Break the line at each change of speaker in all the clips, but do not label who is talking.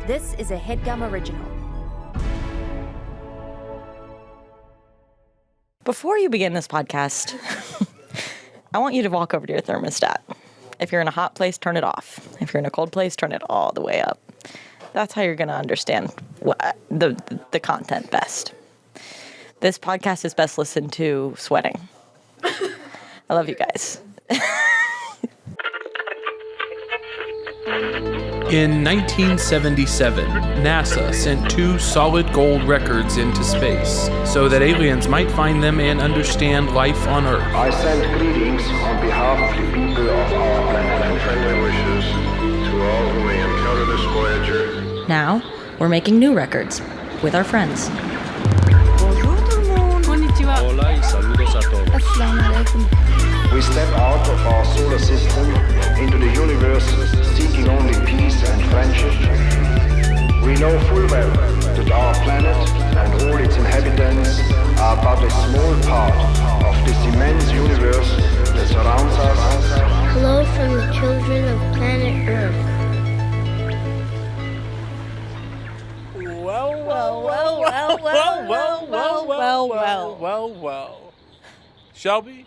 This is a Headgum original.
Before you begin this podcast, I want you to walk over to your thermostat. If you're in a hot place, turn it off. If you're in a cold place, turn it all the way up. That's how you're going to understand the content best. This podcast is best listened to sweating. I love you guys.
In 1977, NASA sent 2 solid gold records into space so that aliens might find them and understand life on Earth.
I send greetings on behalf of the people of our planet and friendly wishes to all who may encounter this Voyager.
Now, we're making new records with our friends.
We step out of our solar system into the universe seeking only peace and friendship. We know full well that our planet and all its inhabitants are but a small part of this immense universe that surrounds us.
Hello from the children of planet Earth.
Well. Shelby?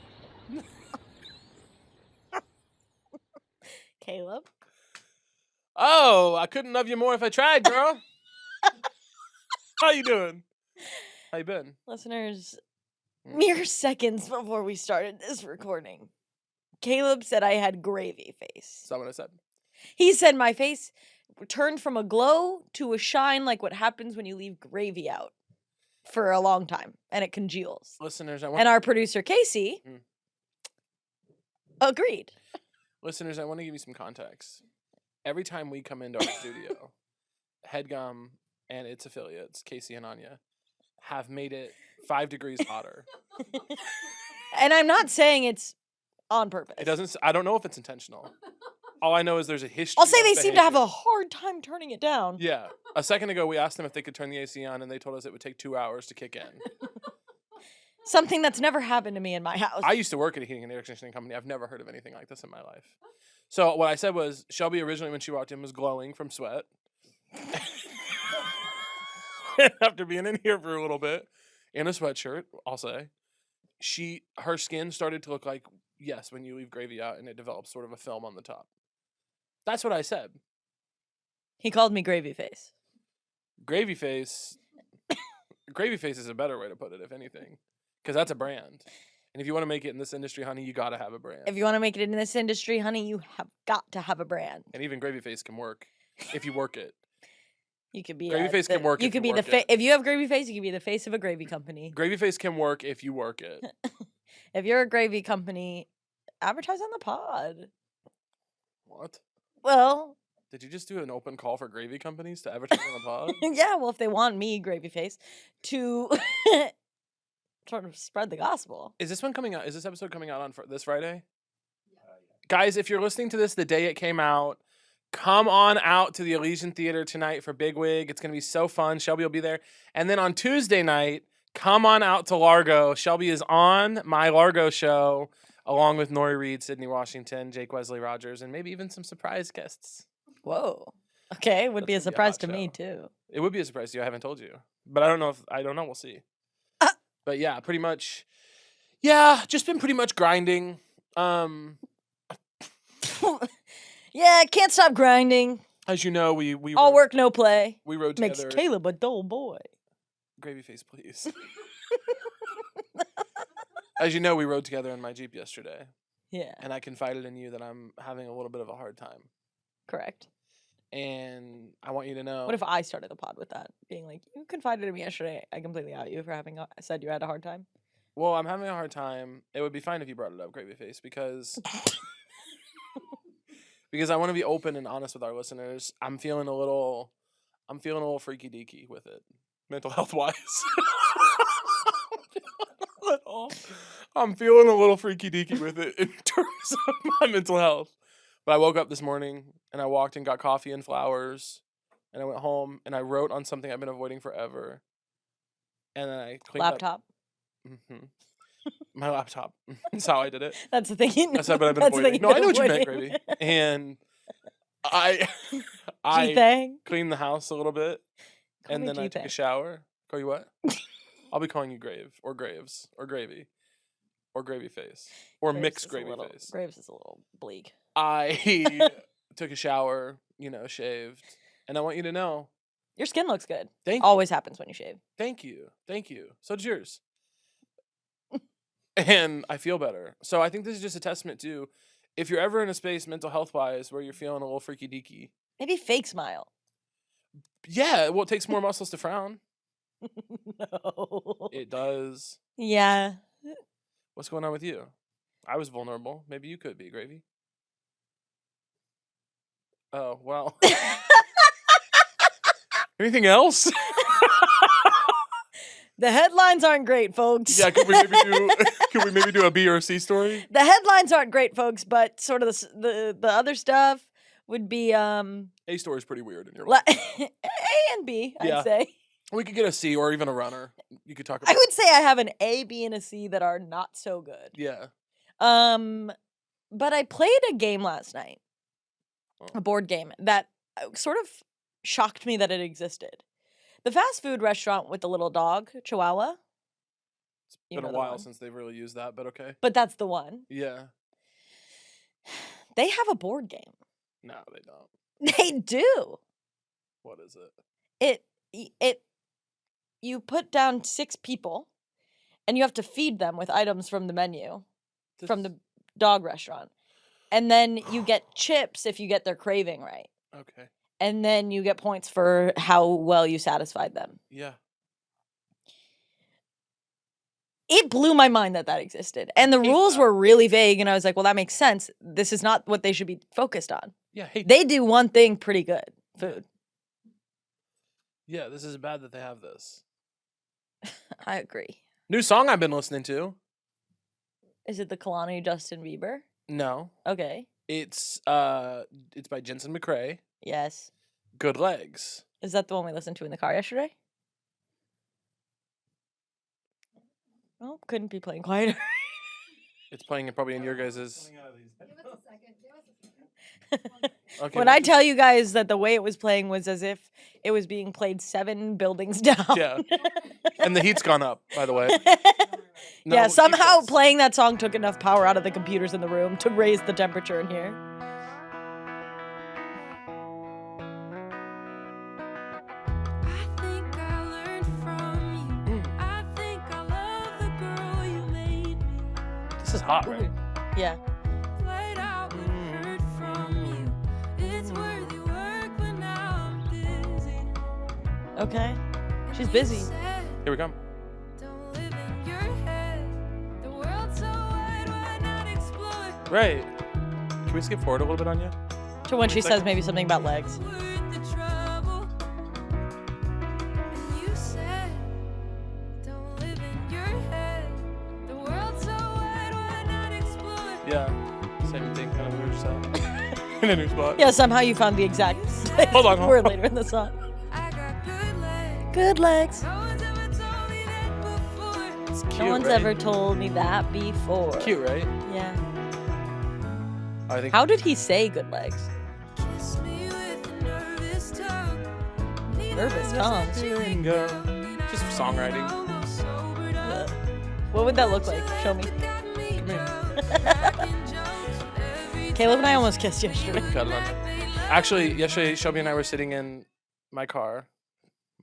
Caleb?
Oh, I couldn't love you more if I tried, girl. How you doing? How you been?
Listeners, mere seconds before we started this recording, Caleb said I had gravy face.
Is that what I said?
He said my face turned from a glow to a shine like what happens when you leave gravy out for a long time and it congeals.
Listeners,
And our producer, Casey, agreed.
Listeners, I want to give you some context. Every time we come into our studio, Headgum and its affiliates, Casey and Anya, have made it 5 degrees hotter.
And I'm not saying it's on purpose.
It doesn't. I don't know if it's intentional. All I know is there's a history.
I'll say they
of
seem to have
behavior.
a hard time turning it down.
Yeah. A second ago, we asked them if they could turn the AC on, and they told us it would take 2 hours to kick in.
Something that's never happened to me in my house.
I used to work at a heating and air conditioning company. I've never heard of anything like this in my life. So what I said was, Shelby originally, when she walked in, was glowing from sweat. After being in here for a little bit, in a sweatshirt, I'll say, her skin started to look like, yes, when you leave gravy out and it develops sort of a film on the top. That's what I said.
He called me gravy face.
Gravy face. Gravy face is a better way to put it, if anything, because that's a brand. And if you want to make it in this industry, honey, you got to have a brand.
If you want to make it in this industry, honey, you have got to have a brand.
And even gravy face can work if you work it.
You could be
gravy face can work.
You could be if you have gravy face, you could be the face of a gravy company.
Gravy face can work if you work it.
If you're a gravy company, advertise on the pod.
What?
Well,
did you just do an open call for gravy companies to advertise on the pod?
Yeah, well, if they want me, gravy face, to sort of spread the gospel.
Is this one coming out? Is this episode coming out on this Friday? Guys, if you're listening to this the day it came out, come on out to the Elysian Theater tonight for Bigwig. It's going to be so fun. Shelby will be there. And then on Tuesday night, come on out to Largo. Shelby is on my Largo show, along with Nori Reed, Sydney Washington, Jake Wesley Rogers, and maybe even some surprise guests.
Whoa. Okay, would be a
That's gonna
surprise
be
to
a hot
me,
show.
too.
It would be a surprise to you. I haven't told you. But I don't know. We'll see. But yeah, pretty much. Yeah, just been pretty much grinding.
Yeah, can't stop grinding.
As you know, we
All work, no play.
We rode
Makes
together.
Caleb a dull boy.
Gravy face, please. As you know, we rode together in my Jeep yesterday.
Yeah,
And I confided in you that I'm having a little bit of a hard time.
correct.
And I want you to know.
What if I started the pod with that? Being like, you confided in me yesterday. I completely out you for said you had a hard time.
Well, I'm having a hard time. It would be fine if you brought it up, Gravy Face, because I want to be open and honest with our listeners. I'm feeling a little freaky deaky with it, mental health wise. I'm feeling a little freaky deaky with it in terms of my mental health. But I woke up this morning and I walked and got coffee and flowers, and I went home and I wrote on something I've been avoiding forever. And then I cleaned
Laptop.
up. My laptop. That's how I did it.
That's the thing.
I said, but I've been
That's the
avoiding.
thing
No,
you've
I know
been
what you meant,
avoiding.
Gravy. And I I
G-Thang.
cleaned the house a little bit,
Call
and
me
then I took
G-Thang.
a shower. Call you what? I'll be calling you Grave, or Graves, or Gravy, or Gravy Face, or
Graves
Mixed
is a
Gravy
little-
Face.
Graves is a little bleak.
I took a shower, shaved, and I want you to know,
Your skin looks good.
thank
Always happens when you shave.
Thank you. So does yours. And I feel better. So I think this is just a testament to, if you're ever in a space mental health wise where you're feeling a little freaky deaky,
Maybe fake smile.
yeah, well, it takes more muscles to frown.
No.
It does.
Yeah.
What's going on with you? I was vulnerable. Maybe you could be, Gravy. Oh, well. Anything else?
The headlines aren't great, folks.
Yeah, could we maybe do a B or a C story?
The headlines aren't great, folks, but sort of the other stuff would be
A story is pretty weird in your life.
A and B,
Yeah.
I'd say.
We could get a C or even a runner. You could talk about
I would say I have an A, B, and a C that are not so good.
Yeah.
But I played a game last night,
Oh.
a board game that sort of shocked me that it existed. The fast food restaurant with the little dog, Chihuahua.
It's
You
been
know
a
the
while
one.
since they've really used that, but okay.
But that's the one.
Yeah.
They have a board game.
No, they don't.
They do.
What is it?
You put down 6 people and you have to feed them with items from the menu from the dog restaurant. And then you get chips if you get their craving right.
Okay.
And then you get points for how well you satisfied them.
Yeah.
It blew my mind that existed. And the
Hate
rules
that.
were really vague. And I was like, well, that makes sense. This is not what they should be focused on.
Yeah. Hey.
They do one thing pretty good: food.
Yeah. This is bad that they have this.
I agree.
New song I've been listening to.
Is it the Kalani Justin Bieber?
No.
Okay.
It's by Jensen McCrae.
Yes.
Good Legs.
Is that the one we listened to in the car yesterday? Oh, couldn't be playing quieter.
It's playing probably in your guys's. Okay.
When I tell you guys that the way it was playing was as if it was being played 7 buildings down.
Yeah. And the heat's gone up, by the way. No,
Yeah,
keep
somehow
this.
playing that song took enough power out of the computers in the room to raise the temperature in here.
I think I learned from you. I think I love the girl you made me.
This is hot, right?
Yeah.
Played out what heard from you. It's worthy work, but now I'm busy.
Okay. She's
You
busy.
said,
Here we come.
don't live in your head. The world's so wide, why not explore?
Right. Can we skip forward a little bit, Anya?
To when she
Second.
says maybe something about legs.
Worth the trouble. And you said, don't live in your head. The world's so wide, why not explore?
Yeah. Same thing, kind of weird stuff. In a new spot.
Yeah, somehow you found the exact
Hold on, hold
word
on.
later in the song.
I got good legs.
Good legs.
No one's ever told me that before.
It's cute,
No one's
right?
ever told me that before.
Cute, right?
Yeah.
I think.
How did he say good legs?
Kiss me with a nervous tongue. Neither
Nervous
of us
tongue.
had to
Go.
wake up.
Just songwriting.
Almost sobered up.
What would that look like? Show me.
Got me
Come here.
drunk, cracking jokes every
Caleb and I almost kissed yesterday.
Cuddle on. Actually, yesterday, Shelby and I were sitting in my car,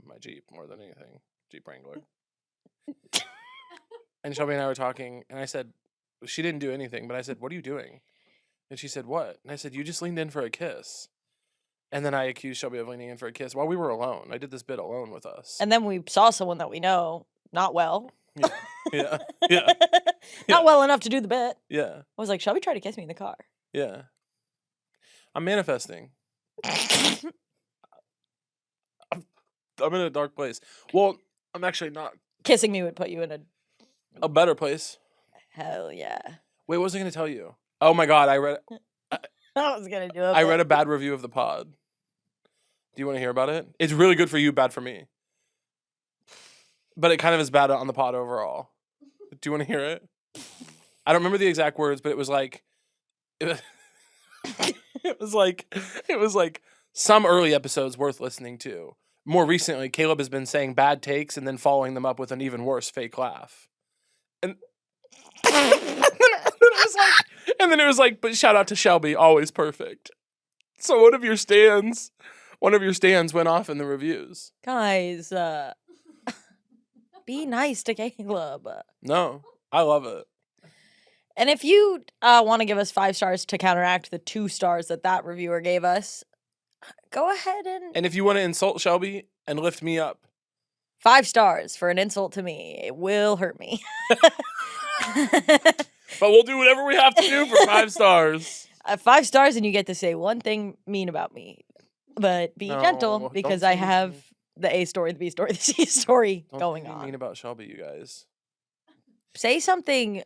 my Jeep, more than anything, Jeep Wrangler. And Shelby and I were talking, and I said, she didn't do anything, but I said, what are you doing? And she said, what? And I said, you just leaned in for a kiss. And then I accused Shelby of leaning in for a kiss while we were alone. I did this bit alone with us.
And then we saw someone that we know not well.
Yeah, yeah, yeah,
Not well enough to do the bit.
yeah,
I was like, Shelby tried to kiss me in the car.
yeah. I'm manifesting. I'm in a dark place. Well, I'm actually not.
Kissing me would put you in
A better place.
hell yeah.
Wait, what was I going to tell you? Oh my god, I read
I was gonna do it.
I read a bad review of the pod. Do you want to hear about it? It's really good for you, bad for me. But it kind of is bad on the pod overall. Do you want to hear it? I don't remember the exact words, but it was like it was, it was like some early episodes worth listening to. More recently, Caleb has been saying bad takes and then following them up with an even worse fake laugh. And then it was like, but shout out to Shelby, always perfect. So one of your stands went off in the reviews.
Guys, be nice to Caleb.
No, I love it.
And if you want to give us 5 stars to counteract the 2 stars that reviewer gave us, go ahead and...
And if you want to insult Shelby and lift me up.
5 stars for an insult to me. It will hurt me.
But we'll do whatever we have to do for 5 stars.
5 stars and you get to say one thing mean about me. But be gentle because I have the A story, the B story, the C story going on.
Mean about Shelby, you guys.
Say something,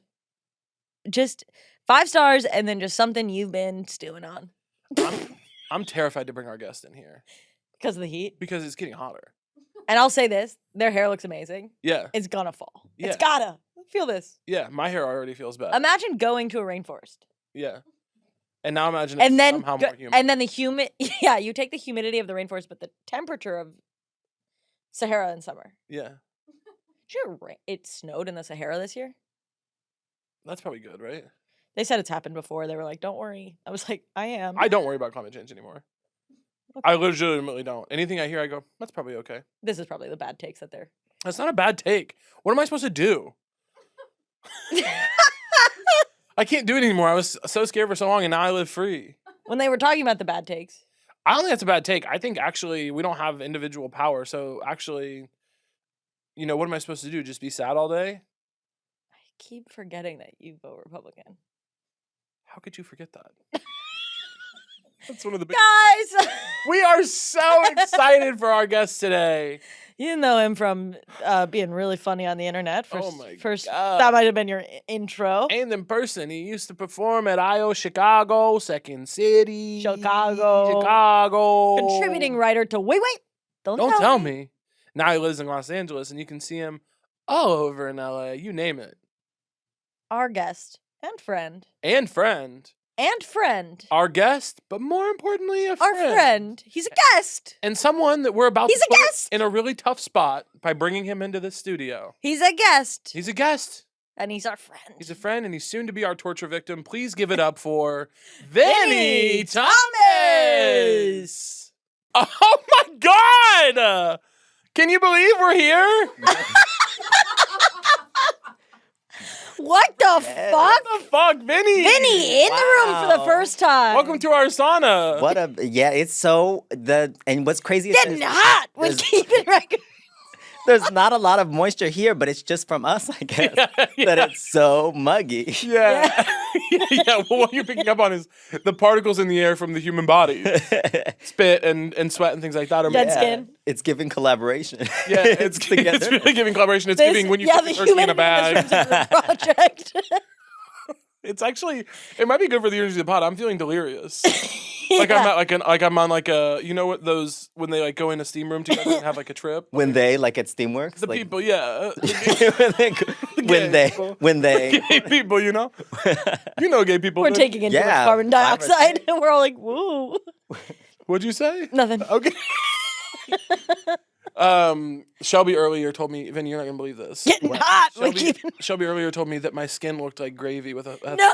just 5 stars and then just something you've been stewing on.
I'm terrified to bring our guest in here.
Because of the heat?
Because it's getting hotter.
And I'll say this, their hair looks amazing.
Yeah.
It's gonna fall.
Yeah.
It's gotta. Feel this.
Yeah, my hair already feels bad.
Imagine going to a rainforest.
Yeah. And now imagine
And
it's
then
somehow more humid.
and then the you take the humidity of the rainforest, but the temperature of Sahara in summer.
Yeah.
Sure, it snowed in the Sahara this year.
That's probably good, right?
They said it's happened before. They were like, "Don't worry." I was like, "I am."
I don't worry about climate change anymore. Okay. I legitimately don't. Anything I hear, I go, "That's probably okay."
This is probably the bad takes that they're.
That's not a bad take. What am I supposed to do? I can't do it anymore. I was so scared for so long, and now I live free.
When they were talking about the bad takes.
I don't think that's a bad take. I think actually we don't have individual power. So actually, what am I supposed to do? Just be sad all day?
I keep forgetting that you vote Republican.
How could you forget that? That's one of the big...
Guys!
We are so excited for our guest today.
You know him from being really funny on the internet.
Oh my
first,
God.
That might have been your intro.
And in person, he used to perform at I.O. Chicago, Second City. Chicago.
Contributing writer to Wait, Don't
Tell Me. Now he lives in Los Angeles, and you can see him all over in L.A. You name it.
Our guest and friend.
And friend. Our guest, but more importantly, a friend.
Our friend. He's a guest.
And someone that we're about
He's
to
a
put
guest.
in a really tough spot by bringing him into the studio.
He's a guest.
He's a guest.
And he's our friend.
He's a friend, and he's soon to be our torture victim. Please give it up for Vinny Thomas. Oh my God! Can you believe we're here?
What the fuck?
What the fuck, Vinny?
Vinny in the room for the first time.
Welcome to our sauna.
It's so and what's crazy is
Getting hot with keeping record.
there's not a lot of moisture here, but it's just from us, I guess, that it's so muggy.
Yeah. Yeah. Well, what you're picking up on is the particles in the air from the human body. Spit and sweat and things like that.
Dead skin.
It's giving collaboration.
Yeah, it's really giving collaboration. It's giving when you put the turkey in a bag.
Project.
It's actually, it might be good for the energy of the pod. I'm feeling delirious. I'm on a, you know what those, when they like go in a steam room together and have like a trip?
When they, like at Steamworks?
The people, yeah.
when they.
Gay people, you know? You know gay people.
We're taking in too much carbon dioxide. And we're all like, woo.
What'd you say?
Nothing.
Okay. Shelby earlier told me, Vinny, you're not gonna believe this.
Getting hot.
Shelby earlier told me that my skin looked like gravy with a
No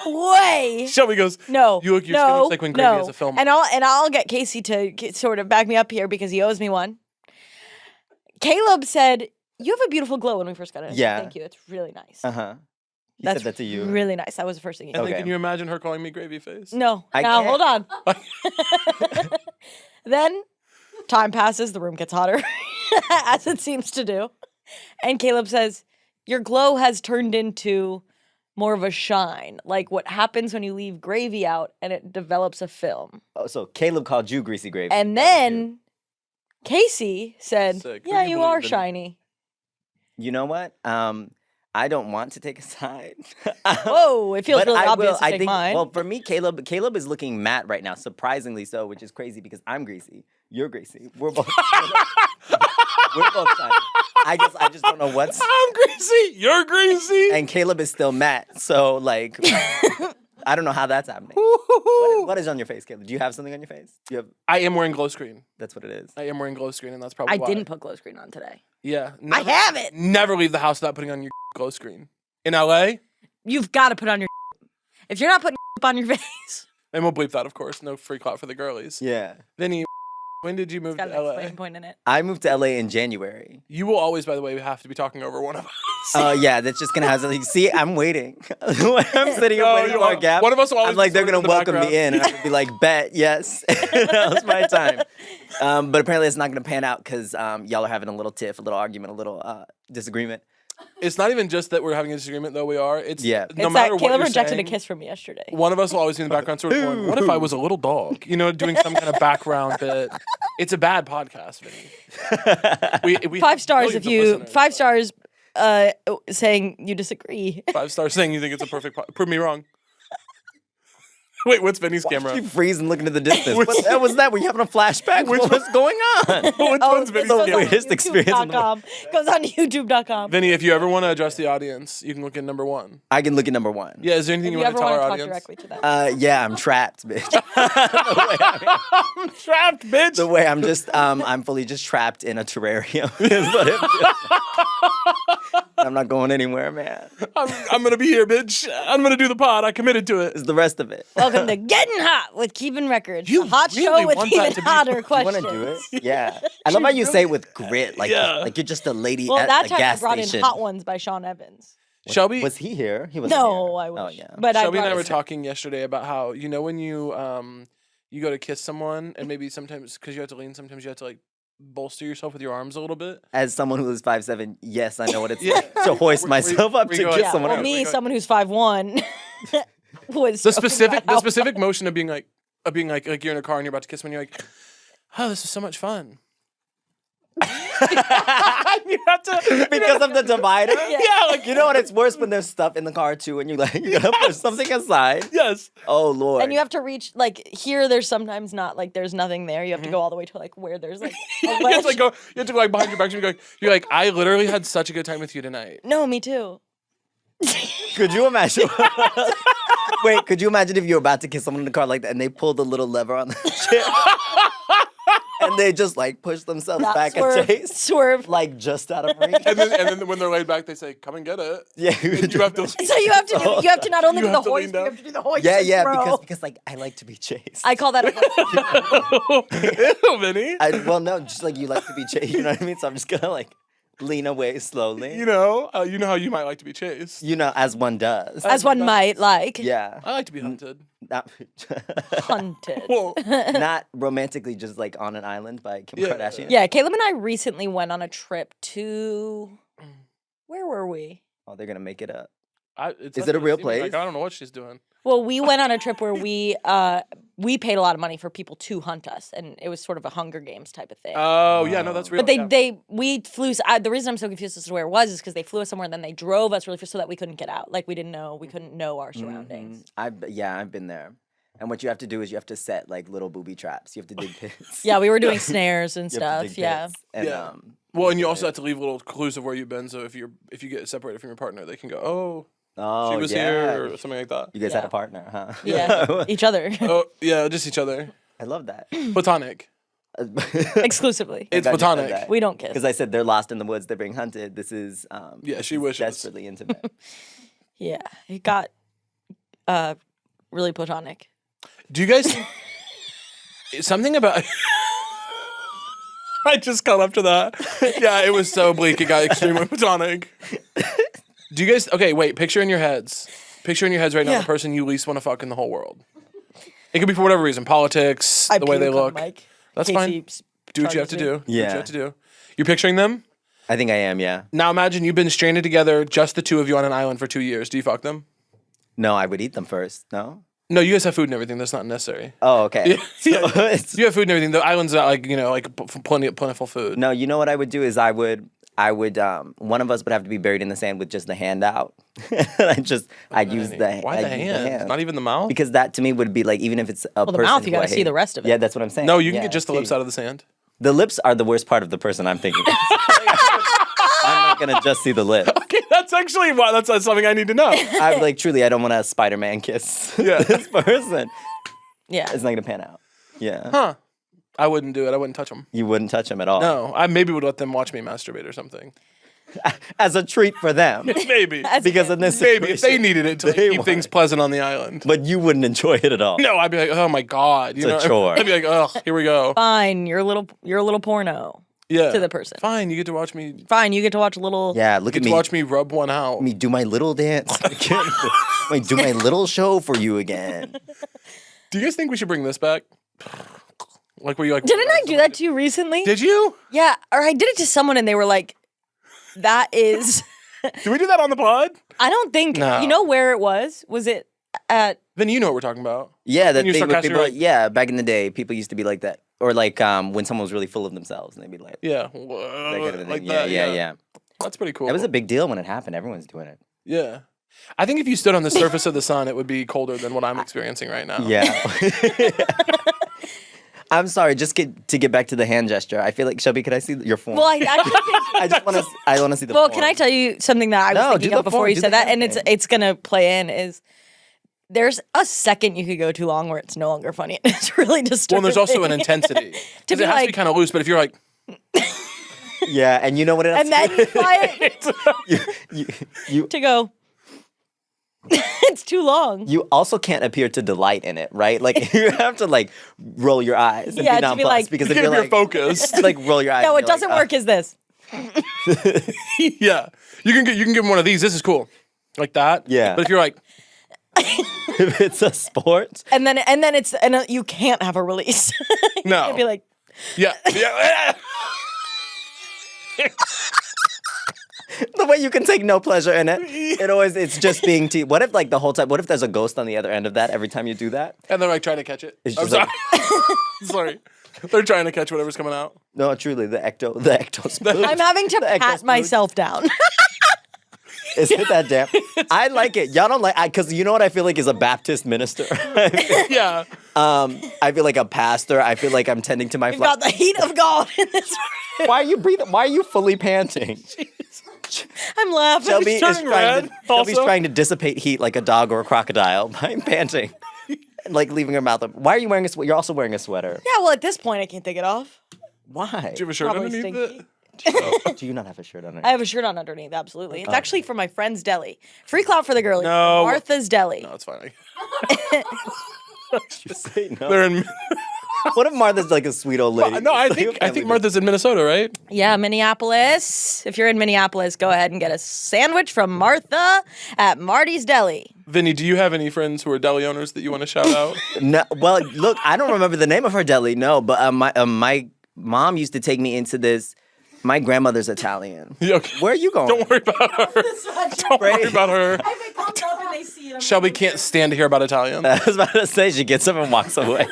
way.
Shelby goes,
no.
Your skin looks like when gravy has a film.
And I'll get Casey to sort of back me up here because he owes me one. Caleb said, "You have a beautiful glow" when we first got in.
Yeah.
Thank you. It's really nice.
He said that to you.
Really nice. That was the first thing he said.
And then can you imagine her calling me gravy face?
No.
I
now
can't.
hold on. Then time passes, the room gets hotter, as it seems to do. And Caleb says, "Your glow has turned into more of a shine, like what happens when you leave gravy out and it develops a film."
Oh, so Caleb called you greasy gravy.
And then Casey said,
Sick.
"Yeah,
Who
you
you
are
believe in?
shiny."
You know what? I don't want to take a side.
Whoa, it feels
But
really
I
obvious
will.
to
I
take
think.
mine.
Well, for me, Caleb is looking matte right now, surprisingly so, which is crazy because I'm greasy. You're greasy. We're both. We're both shiny. I just don't know what's.
I'm greasy. You're greasy.
And Caleb is still matte. So like, I don't know how that's happening. What is on your face, Caleb? Do you have something on your face? Do you have?
I am wearing glow screen.
That's what it is.
I am wearing glow screen, and that's probably
I
why.
didn't put glow screen on today.
Yeah.
I have it.
Never leave the house without putting on your glow screen. In LA,
You've got to put on your. If you're not putting on your face,
and we'll bleep that, of course. No free clout for the girlies.
Yeah.
Vinny, when did you move
got
to
an
LA?
exclamation point in it.
I moved to LA in January.
You will always, by the way, have to be talking over one of us.
Yeah, that's just gonna have something. See, I'm waiting. I'm sitting here waiting for our gap.
One of us will always
I'm like,
be
they're
sort of
gonna
in the
welcome me in, and I'm gonna be like, bet, yes. That was my time. But apparently, it's not gonna pan out because y'all are having a little tiff, a little argument, a little disagreement.
It's not even just that we're having a disagreement, though we are. It's
Yeah.
No
It's
matter
that
what
Caleb
you're
rejected
saying,
a kiss from me yesterday.
one of us will always be in the background sort of going, what if I was a little dog? You know, doing some kind of background bit. It's a bad podcast, Vinny. We
5 stars
millions
if
of
you
listeners.
5 stars saying you disagree.
5 stars saying you think it's a perfect prove me wrong. Wait, what's Vinny's camera?
You freeze and look into the distance. What the hell was that? Were you having a flashback? What was going on?
Which one's Vinny's
the
camera?
weirdest experience in the world.
Goes on YouTube.com.
Vinny, if you ever want to address the audience, you can look at number 1.
I can look at number 1.
Yeah, is there anything
If
you
you
want to
ever
tell
want
our
to talk
audience?
directly to that.
Yeah, I'm trapped, bitch.
I'm trapped, bitch.
The way I'm just, I'm fully just trapped in a terrarium. Is what it feels. I'm not going anywhere, man.
I'm gonna be here, bitch. I'm gonna do the pod. I committed to it.
It's the rest of it.
Welcome to Getting Hot with Keeping Records.
You
a hot
really
show with
want that
even
to be-
hotter
You
questions.
want to do it? Yeah. I love how you say it with grit, like
Yeah.
like you're just a lady
Well,
at
that
a
time I
gas
brought
station.
in Hot Ones by Sean Evans.
Shelby,
Was he here? He was.
No, I wish.
Oh yeah.
But
Shelby and I
brought
were
his-
talking yesterday about how when you go to kiss someone and maybe sometimes because you have to lean, sometimes you have to like bolster yourself with your arms a little bit.
As someone who is 5'7", yes, I know what it's
Yeah.
like to hoist
Where-
myself up
where
to
you go
kiss
like-
someone
well,
else.
me, someone who's 5'1", was
The
showing
specific
my
specific motion of being like you're in a car and you're about to kiss someone, you're like, oh, this is so much fun. You have to
Because of the divider.
Yeah.
Like you know what? It's worse when there's stuff in the car too, and you gotta push something aside.
yes.
Oh Lord.
And you have to reach, like, here there's sometimes not, like, there's nothing there. You have to go all the way to, like, where there's, like, a
You have
ledge.
to like go. You have to go like behind your back. And you're like, I literally had such a good time with you tonight.
No, me too.
Could you imagine? Wait, could you imagine if you were about to kiss someone in the car like that, and they pulled the little lever on the chair, and they just like push themselves
Not
back
swerve,
a chase,
swerve.
like just out of reach?
And then when they're laid back, they say, "Come and get it."
Yeah,
And you have to.
So you have to do, you have to not only
You
do the
have to lean
hoist, but you
down.
have to do the hoist.
Yeah,
and
yeah,
throw.
because like I like to be chased.
I call that a
Ew, Vinny.
Well, no, just like you like to be chased. You know what I mean? So I'm just gonna like lean away slowly.
You know how you might like to be chased.
You know, as one does.
as one might like
Yeah.
I like to be hunted.
Not,
hunted.
Whoa.
not romantically, just like on an island by Kim
Yeah.
Kardashian.
Yeah, Caleb and I recently went on a trip to where were we?
Oh, they're gonna make it up.
Is
it a real place?
Like, I don't know what she's doing.
Well, we went on a trip where we paid a lot of money for people to hunt us, and it was sort of a Hunger Games type of thing.
Oh yeah, no, that's real.
But
yeah.
we flew. The reason I'm so confused as to where it was is because they flew us somewhere and then they drove us really fast so that we couldn't get out. Like we couldn't know our surroundings.
I've been there. And what you have to do is you have to set like little booby traps. You have to dig pits.
Yeah, we were doing snares and
You have to
stuff.
dig
Yeah.
pits. And,
Yeah. Well, and you also have to leave little clues of where you've been. So if you get separated from your partner, they can go,
oh,
she was
yeah.
here or something like that.
You guys had
Yeah.
a partner, huh?
Yeah, each other
Oh yeah, just each other.
I love that.
Platonic.
exclusively.
It's platonic.
We don't kiss.
Because I said they're lost in the woods, they're being hunted. This is
Yeah, she
this is
wishes.
desperately intimate.
Yeah, it got really platonic.
Do you guys think something about? I just got up to that. Yeah, it was so bleak. It got extremely platonic. Do you guys? Okay, wait. Picture in your heads. Picture in your heads right now
Yeah.
the person you least want to fuck in the whole world. It could be for whatever reason, politics,
I
the way they
puke on
look.
mic.
That's
Casey
fine. Do what you have to
charges me.
do. Do what you
Yeah.
have to do. You're picturing them.
I think I am, yeah.
Now imagine you've been stranded together, just the two of you on an island for 2 years. Do you fuck them?
No, I would eat them first. No?
No, you guys have food and everything. That's not necessary.
Oh, okay. So
Yeah.
it's-
You have food and everything. The island's not like plentiful food.
no, you know what I would do is I would one of us would have to be buried in the sand with just the hand out. I'd use the
Why the
I'd use
hand? Not even the mouth.
because that to me would be like even if it's a
the
person
mouth, you
who I
gotta see
hate.
the rest of it.
Yeah, that's what I'm saying.
No, you can
Yeah,
get just the
see.
lips out of the sand.
The lips are the worst part of the person I'm thinking of. I'm not gonna just see the lips.
Okay, that's That's actually why. That's something I need to know.
I'm like, truly, I don't want to Spider-Man kiss
Yeah.
this person.
Yeah.
It's not gonna pan out. Yeah.
Huh. I wouldn't do it. I wouldn't touch them.
You wouldn't touch him at all.
No, I maybe would let them watch me masturbate or something.
As a treat for them.
Maybe.
Because in this
Maybe if they
situation,
needed it to
they
keep
want
things
it.
pleasant on the island.
But you wouldn't enjoy it at all.
No, I'd be like, oh my god, you
It's a chore.
I'd be like, oh, here we go.
Fine, you're a little porno
Yeah.
to the person.
Fine, you get to watch me.
Fine, you get to watch a little.
Yeah, look
Get
at
to
me.
watch me rub one out.
Me do my little dance again. Wait, do my little show for you again.
Do you guys think we should bring this back? Like, were you like?
Didn't I do that to you recently?
Did you?
Yeah, or I did it to someone and they were like, "That is."
Did we do that on the pod?
I don't think.
No.
You know where it was? Was it at?
Then you know what we're talking about.
Yeah, that
When you're
thing with
sarcastic,
people.
you're like-
Yeah, back in the day, people used to be like that, or like when someone was really full of themselves, and they'd be like,
Yeah.
that kind of
Like
thing.
that.
Yeah.
That's pretty cool.
That was a big deal when it happened. Everyone's doing it.
Yeah. I think if you stood on the surface of the sun, it would be colder than what I'm experiencing right now.
Yeah. I'm sorry. Just to get back to the hand gesture. I feel like Shelby, could I see your form?
Well, I actually think.
I just want to. I want to see the.
Well,
form.
can I tell you something that I was
No,
thinking
do
of
the
before
form,
you
do
said
the
that,
hand
and
thing.
it's gonna play in is. There's a second you could go too long where it's no longer funny. It's really
Well,
disturbing.
and there's also an intensity.
To
'Cause
be
it has to be
like-
kind of loose, but if you're like,
Yeah, and you know what it.
and then you fly it
you
to go. It's too long.
you also can't appear to delight in it, right? Like you have to like roll your eyes and
Yeah,
be
to be
nonplussed
like-
because
if
if you're
you're
like
focused.
like roll your eyes.
No,
and
it
you're like,
doesn't work. Is this?
Yeah. You can give them one of these. This is cool. Like that.
Yeah.
But if you're like,
if it's a sport,
And then it's you can't have a release. You
No.
can't be like.
yeah. Yeah.
the way you can take no pleasure in it, it's just being what if like the whole time? What if there's a ghost on the other end of that every time you do that?
And they're like trying to catch it.
It's
I'm
just like-
sorry. Sorry. They're trying to catch whatever's coming out.
No, truly, the ecto spoon.
I'm having to
The ecto
pat
spoon.
myself down.
Is it that damn? I like it. Y'all don't like because you know what I feel like is a Baptist minister.
Yeah.
I feel like a pastor. I feel like I'm tending to my
We've got the heat of God in this.
Why are you breathing? Why are you fully panting?
I'm laughing.
Shelby is
turning red,
Shelby's
also.
trying to dissipate heat like a dog or a crocodile by panting, like leaving her mouth up. Why are you wearing a sweater? You're also wearing a sweater.
Yeah, well, at this point, I can't take it off.
Why?
Do you have a shirt
Probably
underneath
stinky.
it?
Do you not have a shirt on?
I have a shirt on underneath, absolutely. It's actually from my friend's deli. Free clout for the girlies.
No.
Martha's Deli.
No, it's fine.
You say no.
They're in.
What if Martha's like a sweet old lady?
No, I
Like a
think
family
Martha's in Minnesota, right?
Yeah, Minneapolis. If you're in Minneapolis, go ahead and get a sandwich from Martha at Marty's Deli.
Vinny, do you have any friends who are deli owners that you want to shout out?
No, well, look, I don't remember the name of her deli. No, but my mom used to take me into this. My grandmother's Italian.
Yeah, okay.
Where are you going?
Don't worry about her. Don't worry about her. Shelby can't stand to hear about Italian.
I was about to say she gets up and walks away.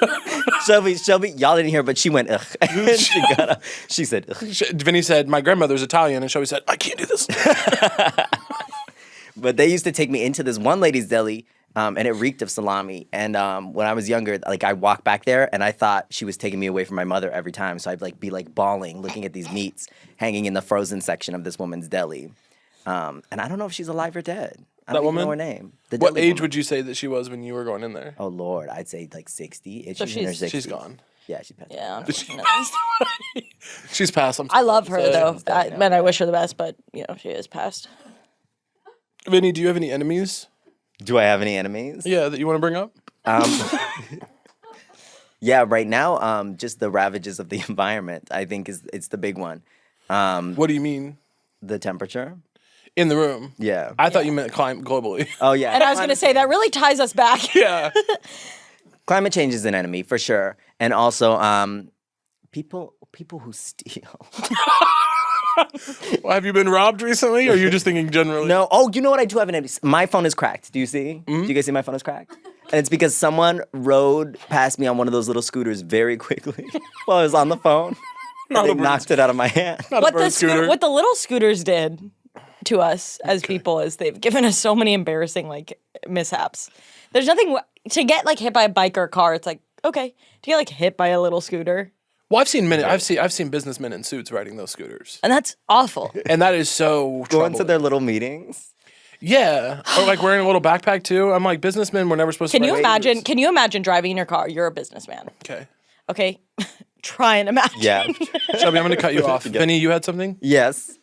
Shelby, y'all didn't hear, but she went ugh. And she said ugh.
Vinny said, my grandmother's Italian, and Shelby said, I can't do this.
But they used to take me into this one lady's deli, and it reeked of salami. And when I was younger, like I walked back there, and I thought she was taking me away from my mother every time. So I'd like be like bawling, looking at these meats hanging in the frozen section of this woman's deli. And I don't know if she's alive or dead. I
That
don't even know her
woman?
name. The
What
deli
age
woman.
would you say that she was when you were going in there?
Oh Lord, I'd say like 60.
So
She's in her
she's-
60s.
She's gone.
Yeah, she's passed.
Yeah,
She-
unfortunately.
She's passed.
I love her, though.
definitely
Man, I wish her the best, but, she is passed.
Vinny, do you have any enemies?
Do I have any enemies?
Yeah, that you want to bring up?
Yeah, right now, just the ravages of the environment. I think it's the big one.
What do you mean?
The temperature.
In the room.
Yeah.
I thought you meant climb globally.
Oh yeah.
And I was going to say, that really ties us back.
Yeah.
Climate change is an enemy for sure, and also people who steal.
Well, have you been robbed recently, or are you just thinking generally?
No. Oh, you know what? I do have an enemy. My phone is cracked. Do you see?
Mm-hmm.
Do you guys see my phone is cracked? And it's because someone rode past me on one of those little scooters very quickly while I was on the phone.
Not
And
a
they
bird
knocked it out of my hand.
Not a
What
bird
the
scooter.
what the little scooters did to us as people is they've given us so many embarrassing mishaps. There's nothing to get hit by a bike or a car. It's like, okay, to get hit by a little scooter.
Well, I've seen businessmen in suits riding those scooters,
And that's awful.
and that is so
Going to
troubling.
their little meetings.
Yeah, or like wearing a little backpack too. I'm like, businessmen were never supposed
Can
to.
you
ride
imagine?
scooters.
Can you imagine driving in your car? You're a businessman.
Okay,
Okay, try and imagine.
Yeah.
Shelby, I'm going to cut you off. Vinny, you had something.
Yes.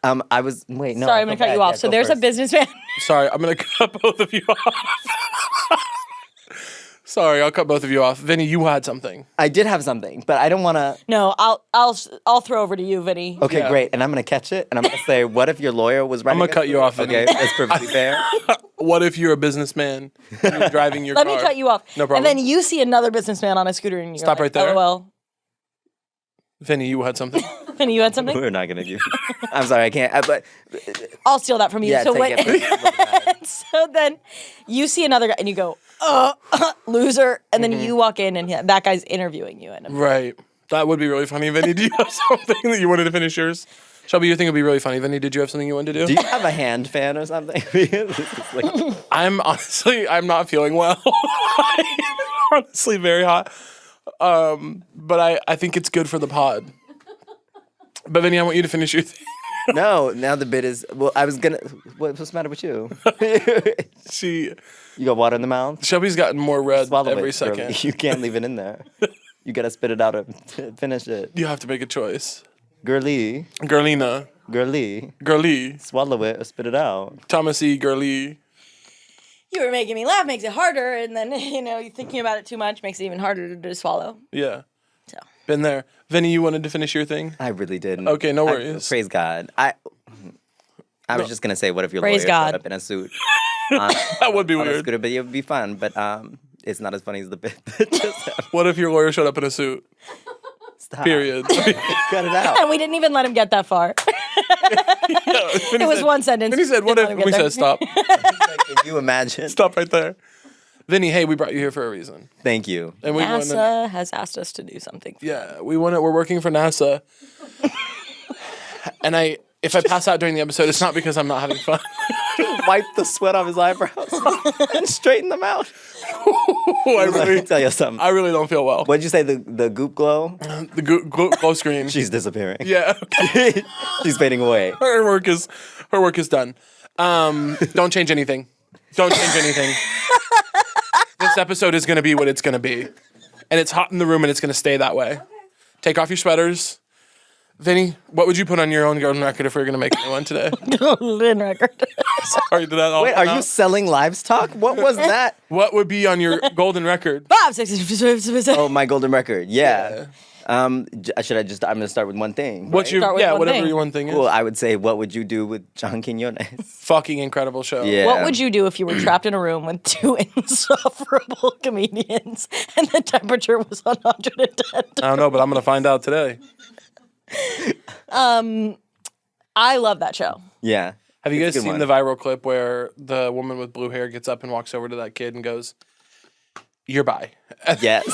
I was wait no.
Sorry, I'm gonna cut you off. So there's a
business.
businessman.
Sorry, I'm going to cut both of you off. Sorry, I'll cut both of you off. Vinny, you had something.
I did have something, but I don't want to.
No, I'll throw over to you, Vinny.
Okay,
Yeah.
great. And I'm gonna catch it, and I'm gonna say, what if your lawyer was writing?
gonna cut you off,
Okay,
Vinny.
that's perfectly fair.
What if you're a businessman and you're driving your
Let
car?
me cut you off.
No problem.
And then you see another businessman on a scooter and you
Stop right there.
LOL.
Vinny, you had something.
Vinny, you had something?
We're not gonna do. I'm sorry, I can't. But
I'll steal that from you.
yeah,
so
take it.
so then you see another guy and you go, loser. And then you walk in and that guy's interviewing you. And
Right. That would be really funny. Vinny, do you have something that you wanted to finish yours? Shelby, you think it would be really funny. Vinny, did you have something you wanted to do?
Do you have a hand fan or something? This is like-
I'm not feeling well. I'm honestly very hot. But I think it's good for the pod. But Vinny, I want you to finish your thing.
no, now the bit is. Well, I was gonna. What's the matter with you? You got water in the mouth.
Shelby's gotten more red
Swallow
every
it, girl.
second.
You can't leave it in there. You gotta spit it out and finish it.
You have to make a choice.
Girly,
Girlina. Girly.
swallow it or spit it out.
Thomasy, girly.
you were making me laugh, makes it harder. And then, you're thinking about it too much, makes it even harder to swallow.
Yeah.
So.
Been there. Vinny, you wanted to finish your thing?
I really didn't.
Okay, no worries.
Praise God. I was just gonna say, what if your
Praise
lawyer
God.
showed up in a suit?
That would be
On a
weird.
scooter, but it would be fun. But it's not as funny as the bit that just happened.
What if your lawyer showed up in a suit?
Stop.
Period.
Cut it out.
And we didn't even let him get that far. It was one sentence.
Vinny said, what
Didn't
if?
let him
We
get there.
said, stop.
Can you imagine?
Stop right there. Vinny, hey, we brought you here for a reason.
Thank you.
And we want to.
NASA has asked us to do something.
Yeah, we're working for NASA. And if I pass out during the episode, it's not because I'm not having fun.
Wipe the sweat off his eyebrows and straighten them out. Let me tell you something.
I really don't feel well.
What'd you say? The goop glow?
The glow screen.
She's disappearing.
Yeah.
She's fading away.
Her work is done. Don't change anything. Don't change anything. This episode is going to be what it's going to be. And it's hot in the room and it's going to stay that way. Take off your sweaters. Vinny, what would you put on your own golden record if we were going to make a new one today?
Golden record.
Sorry, did that all
Wait,
come
are you
out?
selling livestock? What was that?
What would be on your golden record?
5, 6,
Oh, my golden record. Yeah. I'm gonna start with one thing.
What's your
Start with one
whatever
thing.
your one thing is?
Cool. I would say, what would you do with John Quiñones?
Fucking incredible show.
Yeah.
What would you do if you were trapped in a room with 2 insufferable comedians and the temperature was 110?
I don't know, but I'm going to find out today.
I love that show.
Yeah.
Have you
It's
guys
a good
seen
one.
the viral clip where the woman with blue hair gets up and walks over to that kid and goes, "You're bi"?
Yes.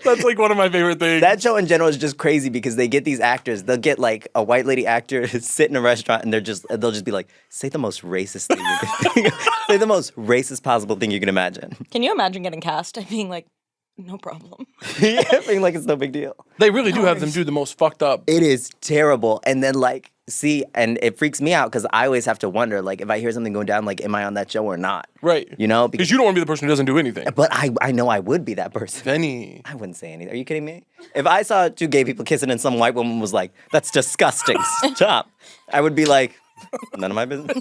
That's like one of my favorite things.
That show in general is just crazy because they get these actors. They'll get like a white lady actor to sit in a restaurant and they'll just be like, say the most racist thing you can think. Say the most racist possible thing you can imagine.
Can you imagine getting cast and being like, no problem?
Yeah, being like it's no big deal.
They really do have them do the most fucked up.
It is terrible. And then like, see, and it freaks me out because I always have to wonder, like, if I hear something going down, like, am I on that show or not?
Right.
You know?
Because you don't want to be the person who doesn't do anything.
But I know I would be that person.
Vinny.
I wouldn't say anything. Are you kidding me? If I saw 2 gay people kissing and some white woman was like, that's disgusting, stop, I would be like, none of my business.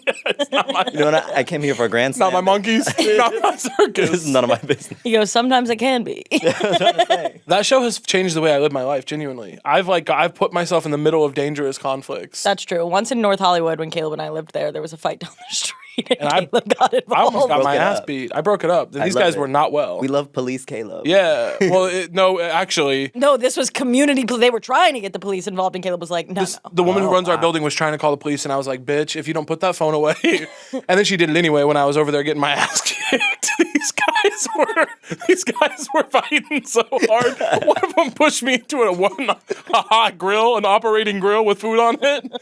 You know what? I came here for a grandstand.
Not my monkeys. Not my
This
circus.
is none of my business.
He goes, sometimes it can be.
That show has changed the way I live my life, genuinely. I've put myself in the middle of dangerous conflicts.
That's true. Once in North Hollywood, when Caleb and I lived there was a fight down the street, and
I-
Caleb got
I
involved.
almost got
Broke
my
it
ass
up.
beat. I broke it up. These
love
guys
it.
were not well.
We love police Caleb.
Yeah. Well, no, actually,
No, this was community. They were trying to get the police involved, and Caleb was like, no, no.
the woman who runs our building was trying to call the police, and I was like, bitch, if you don't put that phone away. And then she did it anyway when I was over there getting my ass kicked. These guys these guys were fighting so hard. One of them pushed me into a hot grill, an operating grill with food on it. And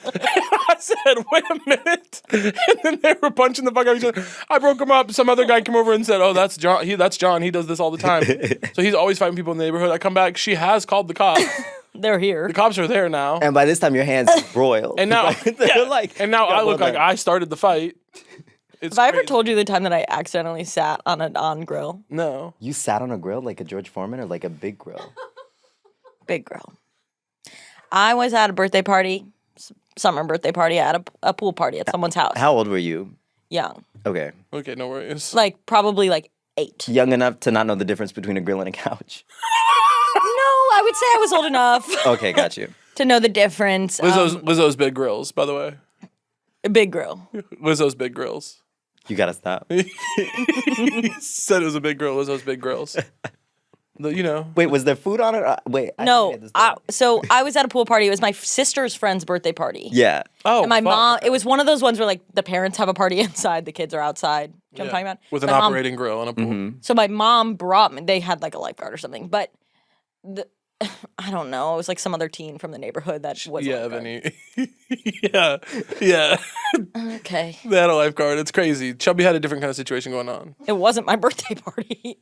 I said, "Wait a minute!" And then they were punching the fuck out of each other. I broke them up. Some other guy came over and said, "Oh, that's John. That's John. He does this all the time." So he's always fighting people in the neighborhood. I come back. She has called the cops.
They're here.
The cops are there now.
And by this time, your hands broiled.
And now,
they're like,
and now I look like I started the fight. It's
Have I ever
crazy.
told you the time that I accidentally sat on an on grill?
No.
You sat on a grill like a George Foreman or like a big grill?
Big grill. I was at a birthday party, summer birthday party, at a pool party at someone's house.
How old were you?
Young.
Okay.
Okay, no worries.
Like, probably like 8.
Young enough to not know the difference between a grill and a couch.
No, I would say I was old enough
Okay, got you.
to know the difference.
Lizzo's big grills, by the way.
A big grill.
Lizzo's big grills.
You gotta stop.
He said it was a big grill. Lizzo's big grills. You know.
Wait, was there food on it? Wait.
No, so I was at a pool party. It was my sister's friend's birthday party.
Yeah.
Oh,
And my
fuck.
mom, it was one of those ones where like the parents have a party inside, the kids are outside. Do you know what I'm talking about?
With an
My mom-
operating grill and a pool.
So my mom brought me, they had like a lifeguard or something, but I don't know. It was like some other teen from the neighborhood that was a
Yeah,
lifeguard.
Vinny. yeah.
Okay.
They had a lifeguard. It's crazy. Chubby had a different kind of situation going on.
It wasn't my birthday party.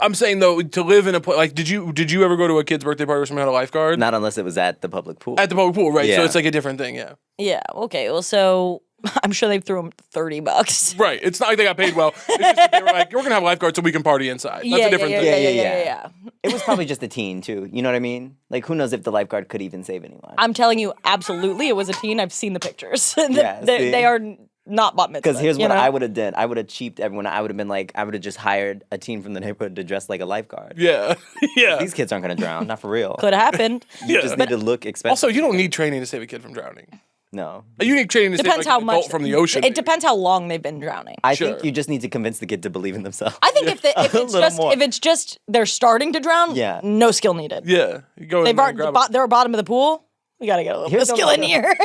I'm saying though, to live in a place like, did you ever go to a kid's birthday party where someone had a lifeguard?
Not unless it was at the public pool.
At the public pool, right? So
Yeah.
it's like a different thing, yeah.
Yeah. Okay. Well, so I'm sure they threw him $30.
Right. It's not like they got paid well. It's just that they were like, we're gonna have lifeguards so we can party inside. That's a different thing.
Yeah.
It was probably just a teen too. You know what I mean? Like, who knows if the lifeguard could even save anyone?
I'm telling you, absolutely, it was a teen. I've seen the pictures.
Yeah, see?
They are not bat mitzvah.
Because here's
you
what
know?
I would have done. I would have cheaped everyone. I would have been like, I would have just hired a teen from the neighborhood to dress like a lifeguard.
Yeah. Yeah.
These kids aren't gonna drown, not for real.
Could have happened.
You just need to look expensive.
Also, you don't need training to save a kid from drowning.
No.
You need training to
Depends
save
how
like, an adult
much
from the ocean.
It depends how long they've been drowning.
I
Sure.
think you just need to convince the kid to believe in themselves.
I think if
little more.
it's just they're starting to drown,
Yeah.
no skill needed.
Yeah. You go in
They've
there and
already,
grab it.
they're bottom of the pool. We gotta get a little bit of skill in here.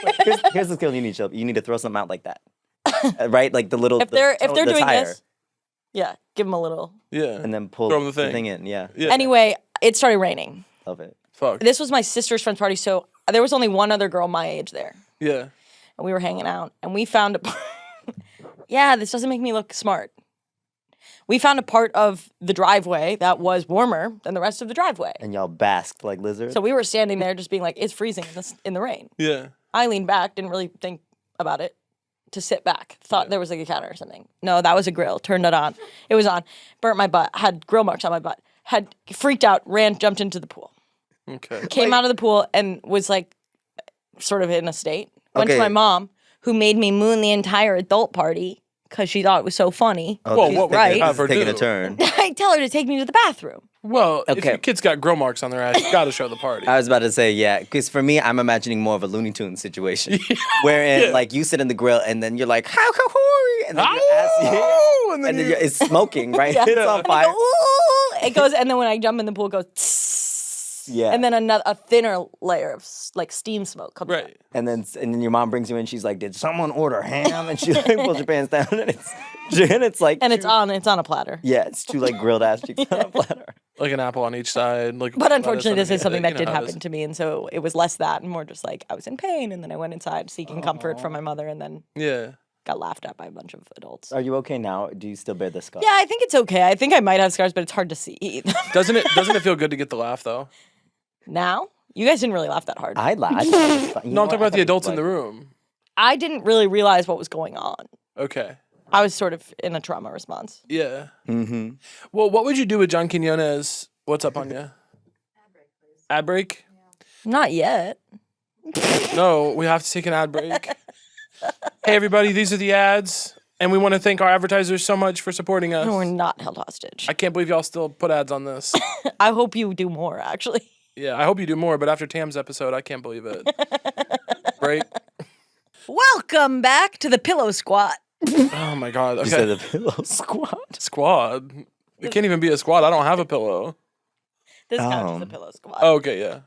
Here's the skill you need, Shelby. You need to throw something out like that. Right? Like the little
if they're
the
doing
tire,
this, yeah, give them a little.
Yeah.
and then pull
Throw 'em
the
the
thing.
thing.
in. Yeah.
Yeah.
Anyway, it started raining.
Love it.
Fuck.
This was my sister's friend's party, so there was only one other girl my age there.
Yeah.
And we were hanging out, and we found a. Yeah, this doesn't make me look smart. We found a part of the driveway that was warmer than the rest of the driveway.
And y'all basked like lizards.
So we were standing there just being like, it's freezing in the rain.
Yeah.
I leaned back, didn't really think about it, to sit back. Thought there was like a counter or something. No, that was a grill. Turned it on. It was on. Burnt my butt. Had grill marks on my butt. Had freaked out, jumped into the pool.
Okay.
Came out of the pool and was like sort of in a state. Went to
Okay.
my mom, who made me moon the entire adult party because she thought it was so funny.
Oh,
Well,
she's
what would
right.
they have her
taking
do?
a turn.
I tell her to take me to the bathroom.
Well, if
Okay.
your kid's got grill marks on their ass, you gotta show the party.
I was about to say, yeah, because for me, I'm imagining more of a Looney Tunes situation, wherein like you sit in the grill and then you're like, how and then your ass,
Ow!
and then it's smoking, right? It's on
And I
fire.
go, "Ooh." It goes, and then when I jump in the pool, it goes, tss.
Yeah.
And then a thinner layer of like steam smoke comes out.
Right.
And then your mom brings you in. She's like, "Did someone order ham?" And she like pulls your pants down, and it's like,
And it's on a platter.
yeah, it's two like grilled ass cheeks on a platter.
Like an apple on each side. Like
But unfortunately, this is something that
you know
did
how it is.
happen to me, and so it was less that and more just like I was in pain, and then I went inside seeking comfort from my mother, and then
Yeah.
got laughed at by a bunch of adults.
Are you okay now? Do you still bear the scar?
Yeah, I think it's okay. I think I might have scars, but it's hard to see.
Doesn't it feel good to get the laugh though?
Now, you guys didn't really laugh that hard.
I thought it was fun. You
No,
know
I'm talking
what? I
about the
thought it was
adults in
like-
the room.
I didn't really realize what was going on.
Okay.
I was sort of in a trauma response.
Yeah.
Mm-hmm.
Well, what would you do with John Quiñones? What's up, Anya? Ad break?
Not yet.
No, we have to take an ad break. Hey, everybody, these are the ads. And we want to thank our advertisers so much for supporting us.
No, we're not held hostage.
I can't believe y'all still put ads on this.
I hope you do more, actually.
Yeah, I hope you do more, but after Tam's episode, I can't believe it. Right?
Welcome back to the Pillow Squat.
Oh my God.
You said
Okay.
the pillow squat.
Squad. It can't even be a squad. I don't have a pillow.
This counts as
Oh.
a Pillow Squat.
Oh, okay, yeah.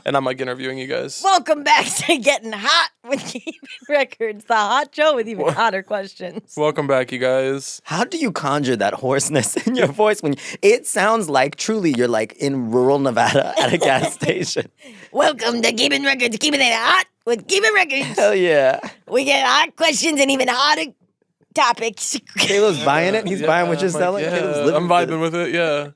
and I'm like interviewing you guys.
Welcome back to Getting Hot with Keeping Records, the hot show with even hotter questions.
Welcome back, you guys.
How do you conjure that hoarseness in your voice when it sounds like truly you're like in rural Nevada at a gas station?
Welcome to Keeping Records, keeping it hot with Keeping Records.
Hell yeah.
We get hot questions and even hotter topics.
Caleb's buying it. He's buying what you're selling.
Yeah,
Caleb's living
I'm vibing with it, yeah.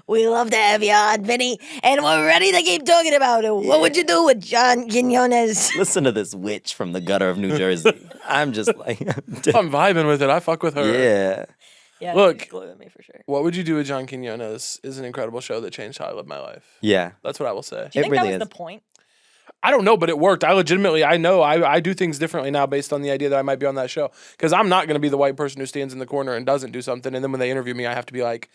We love to have you on, Vinny, and we're ready to keep talking about it. What would you do with John Quiñones?
Listen to this witch from the gutter of New Jersey. I'm just like,
I'm vibing with it. I fuck with her.
yeah.
Yeah,
Look.
she's glue with me for sure.
What Would You Do with John Quiñones is an incredible show that changed how I live my life.
Yeah.
That's what I will say.
Do you
It
think
really
that was
is.
the point?
I don't know, but it worked. I legitimately, I know I do things differently now based on the idea that I might be on that show. Because I'm not going to be the white person who stands in the corner and doesn't do something. And then when they interview me, I have to be like,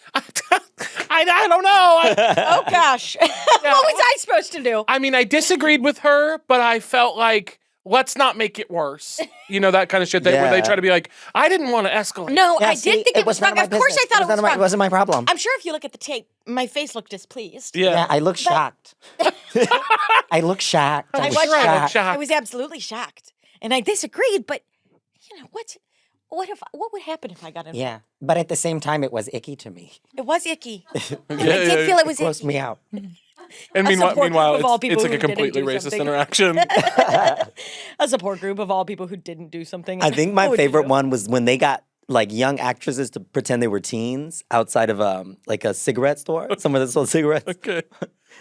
I don't know.
Oh, gosh. What was I supposed to do?
I mean, I disagreed with her, but I felt like, let's not make it worse. You know, that kind of shit where they
Yeah.
try to be like, I didn't want to escalate.
No, I did think it was wrong. Of course I thought it was wrong.
It wasn't my problem.
I'm sure if you look at the tape, my face looked displeased.
Yeah.
I look shocked. I look shocked.
I was
sure I look
shocked.
shocked.
I was absolutely shocked. And I disagreed, but, you know, what would happen if I got in?
Yeah, but at the same time, it was icky to me.
It was icky. And I
Yeah,
did
yeah.
feel it was
Grossed
icky.
me out.
And
A support group
meanwhile
of all people
it's like a
who didn't
completely
do
racist
something.
interaction.
A support group of all people who didn't do something.
I think
What
my
would you
favorite
do?
one was when they got like young actresses to pretend they were teens outside of like a cigarette store, somewhere that sold cigarettes.
Okay.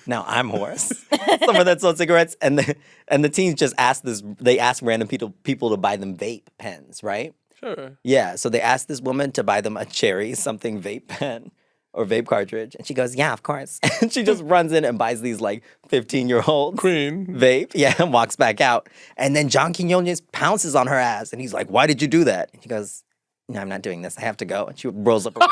Now I'm hoarse. Somewhere that sold cigarettes, and the teens just asked they asked random people to buy them vape pens, right?
Sure.
Yeah, so they asked this woman to buy them a cherry something vape pen or vape cartridge, and she goes, "Yeah, of course." And she just runs in and buys these like 15-year-old
Queen.
vape, yeah, and walks back out. And then John Quiñones pounces on her ass, and he's like, "Why did you do that?" And she goes, "No, I'm not doing this. I have to go." And she rolls up her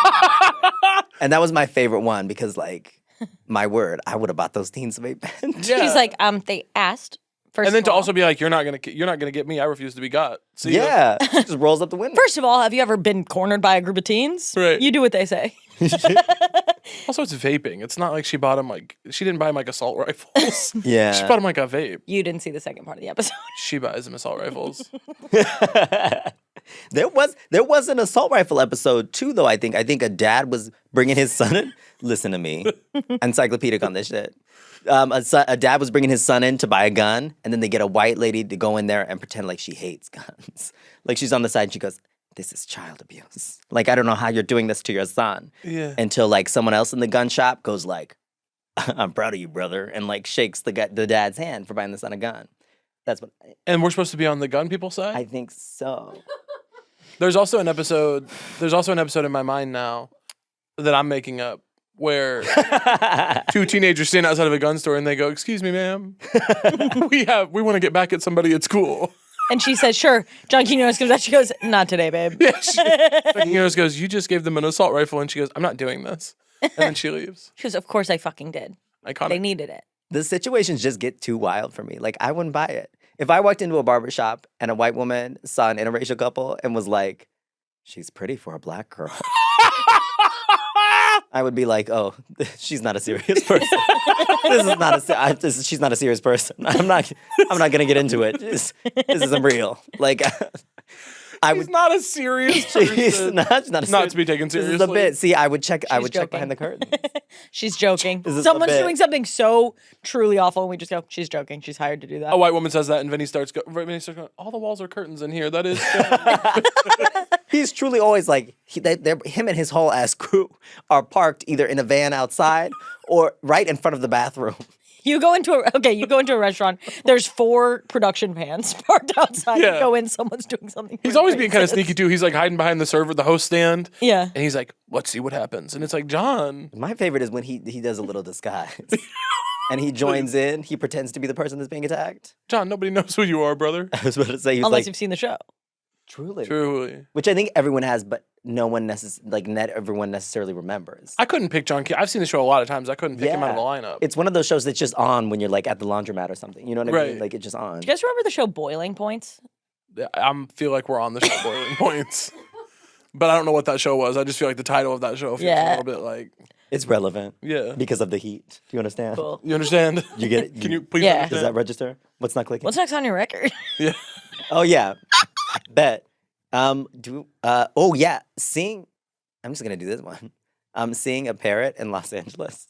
and that was my favorite one because, like, my word, I would have bought those teens vape pens.
Yeah.
She's like, they asked. First
And then
of
to
all.
also be like, you're not gonna get me. I refuse to be got. See ya.
Yeah, she just rolls up the window.
First of all, have you ever been cornered by a group of teens?
Right.
You do what they say.
Also, it's vaping. It's not like she bought him she didn't buy him like assault rifles.
Yeah.
She bought him like a vape.
You didn't see the second part of the episode.
She buys him assault rifles.
There was an assault rifle episode too, though. I think a dad was bringing his son in. Listen to me, encyclopedic on this shit. A dad was bringing his son in to buy a gun, and then they get a white lady to go in there and pretend like she hates guns. Like she's on the side, and she goes, "This is child abuse. Like, I don't know how you're doing this to your son."
Yeah.
Until like someone else in the gun shop goes like, "I'm proud of you, brother," and like shakes the dad's hand for buying the son a gun. That's what
And we're supposed to be on the gun people side?
I think so.
There's also an episode in my mind now that I'm making up where two teenagers stand outside of a gun store and they go, "Excuse me, ma'am. we want to get back at somebody at school."
And she says, sure. John Quiñones comes out. She goes, not today, babe.
Yeah, Quiñones goes, "You just gave them an assault rifle," and she goes, "I'm not doing this." And then she leaves.
She goes, of course I fucking did.
Iconic.
They needed it.
The situations just get too wild for me. Like, I wouldn't buy it. If I walked into a barber shop and a white woman saw an interracial couple and was like, "She's pretty for a black girl," I would be like, "Oh, she's not a serious person. She's not a serious person. I'm not gonna get into it. This isn't real." Like,
She's not a serious person.
she's not
Not to be taken
This is
seriously.
a bit. See, I would check
joking.
behind the curtain.
She's joking.
This is a
Someone's
bit.
doing something so truly awful, and we just go, she's joking. She's hired to do that.
A white woman says that, and Vinny starts going, "All the walls are curtains in here. That is."
He's truly always like, him and his whole ass crew are parked either in a van outside or right in front of the bathroom.
You go into a restaurant. There's 4 production vans parked outside.
Yeah.
You go in, someone's doing something.
He's always being kind of sneaky too. He's like hiding behind the host stand.
Yeah.
And he's like, "Let's see what happens." And it's like, John.
My favorite is when he does a little disguise. And he joins in. He pretends to be the person that's being attacked.
John, nobody knows who you are, brother.
I was about to say, he's
Unless
like,
you've seen the show.
truly.
Truly.
Which I think everyone has, but not everyone necessarily remembers.
I couldn't pick John. I've seen the show a lot of times. I couldn't pick him out of the lineup.
It's one of those shows that's just on when you're like at the laundromat or something. You know what I mean?
Right.
Like, it's just on.
Do you guys remember the show Boiling Points?
I feel like we're on the show Boiling Points. But I don't know what that show was. I just feel like the title of that show feels a little bit like...
It's relevant.
Yeah.
Because of the heat. Do you understand?
Cool.
You understand?
You get it?
Can you please
Yeah.
understand?
Does that register? What's not clicking?
What's next on your record?
Yeah.
Oh yeah, bet. Oh yeah, seeing. I'm just gonna do this one. Seeing a parrot in Los Angeles.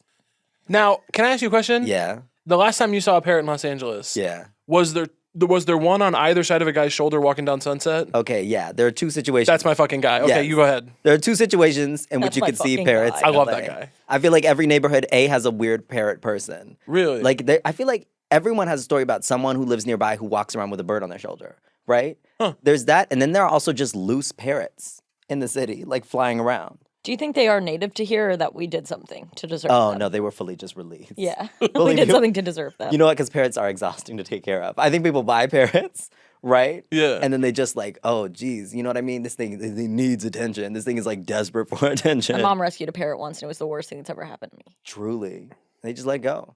Now, can I ask you a question?
Yeah,
The last time you saw a parrot in Los Angeles,
yeah.
was there one on either side of a guy's shoulder walking down Sunset?
Okay, yeah. There are two situations.
That's my fucking guy. Okay,
Yes.
you go ahead.
There are two situations in which
That's
you
my
can see
fucking
parrots.
guy.
I
in
love
LA.
that guy.
I feel like every neighborhood has a weird parrot person.
Really?
Like I feel like everyone has a story about someone who lives nearby who walks around with a bird on their shoulder, right?
Huh.
There's that, and then there are also just loose parrots in the city, like flying around.
Do you think they are native to here or that we did something to deserve
Oh
them?
no, they were fully just released.
Yeah. we
Believe
did
me.
something to deserve them.
You know what? Because parrots are exhausting to take care of. I think people buy parrots, right?
Yeah.
And then they just like, oh, geez, you know what I mean? This thing needs attention. This thing is like desperate for attention.
My mom rescued a parrot once and it was the worst thing that's ever happened to me.
Truly. They just let go.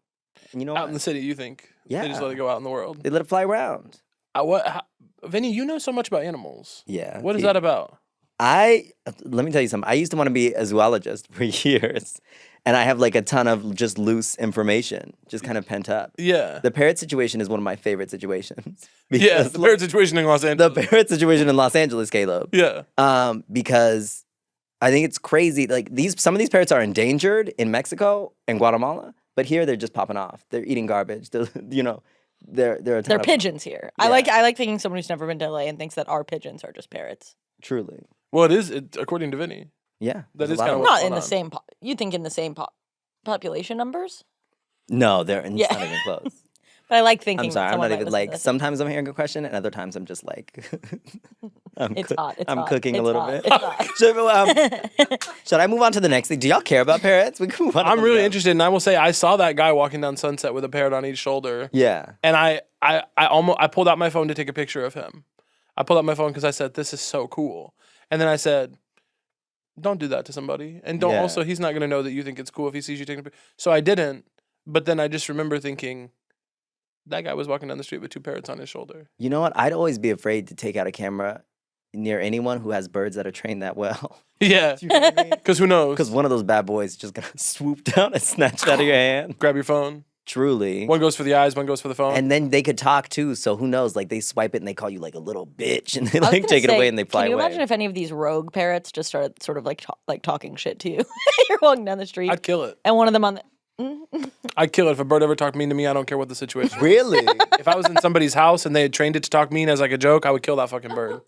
And you know
Out
what?
in the city, you think?
Yeah.
They just let it go out in the world.
They let it fly around.
Vinny, you know so much about animals.
Yeah.
What is that about?
Let me tell you something. I used to want to be a zoologist for years. And I have like a ton of just loose information, just kind of pent up.
Yeah.
The parrot situation is one of my favorite situations.
Yeah,
because,
the parrot situation in Los
The
Angeles.
parrot situation in Los Angeles, Caleb.
Yeah.
Because I think it's crazy. Like some of these parrots are endangered in Mexico and Guatemala, but here they're just popping off. They're eating garbage. They're a ton
They're
of-
pigeons here.
Yeah.
I like thinking someone who's never been to LA and thinks that our pigeons are just parrots.
Truly.
Well, it is, according to Vinny.
Yeah.
That
there's a
is
lot
kinda
of
What's
Not
going
in the
on?
same. You think in the same population numbers?
No, they're
Yeah.
not even close.
But I like thinking.
I'm sorry.
that
I'm
someone
not
might
even
listen to
like.
this.
Sometimes I'm hearing a question, and other times I'm just like,
It's hot. It's
I'm
hot.
cooking a
it's
little
hot,
bit.
It's hot.
Should I move on to the next thing? Do y'all care about parrots? We can move on. to
I'm
something
really
else.
interested, and I will say I saw that guy walking down Sunset with a parrot on each shoulder.
Yeah.
And I pulled out my phone to take a picture of him. I pulled out my phone because I said, this is so cool. And then I said, don't do that to somebody. And don't
Yeah.
also, he's not going to know that you think it's cool if he sees you taking a picture. So I didn't. But then I just remember thinking, that guy was walking down the street with two parrots on his shoulder.
You know what? I'd always be afraid to take out a camera near anyone who has birds that are trained that well.
Yeah.
You know what I mean?
Because who knows?
Because one of those bad boys is just gonna swoop down and snatch it out of your hand.
Grab your phone.
Truly.
One goes for the eyes, one goes for the phone.
And then they could talk too, so who knows? Like they swipe it and they call you like a little bitch, and they
I was
like
gonna
take it
say,
away and they fly
Can you
away.
imagine if any of these rogue parrots just started sort of like talking shit to you? You're walking down the street,
I'd kill it.
and one of them on the.
I'd kill it. If a bird ever talked mean to me, I don't care what the situation is.
Really?
If I was in somebody's house and they had trained it to talk mean as like a joke, I would kill that fucking bird.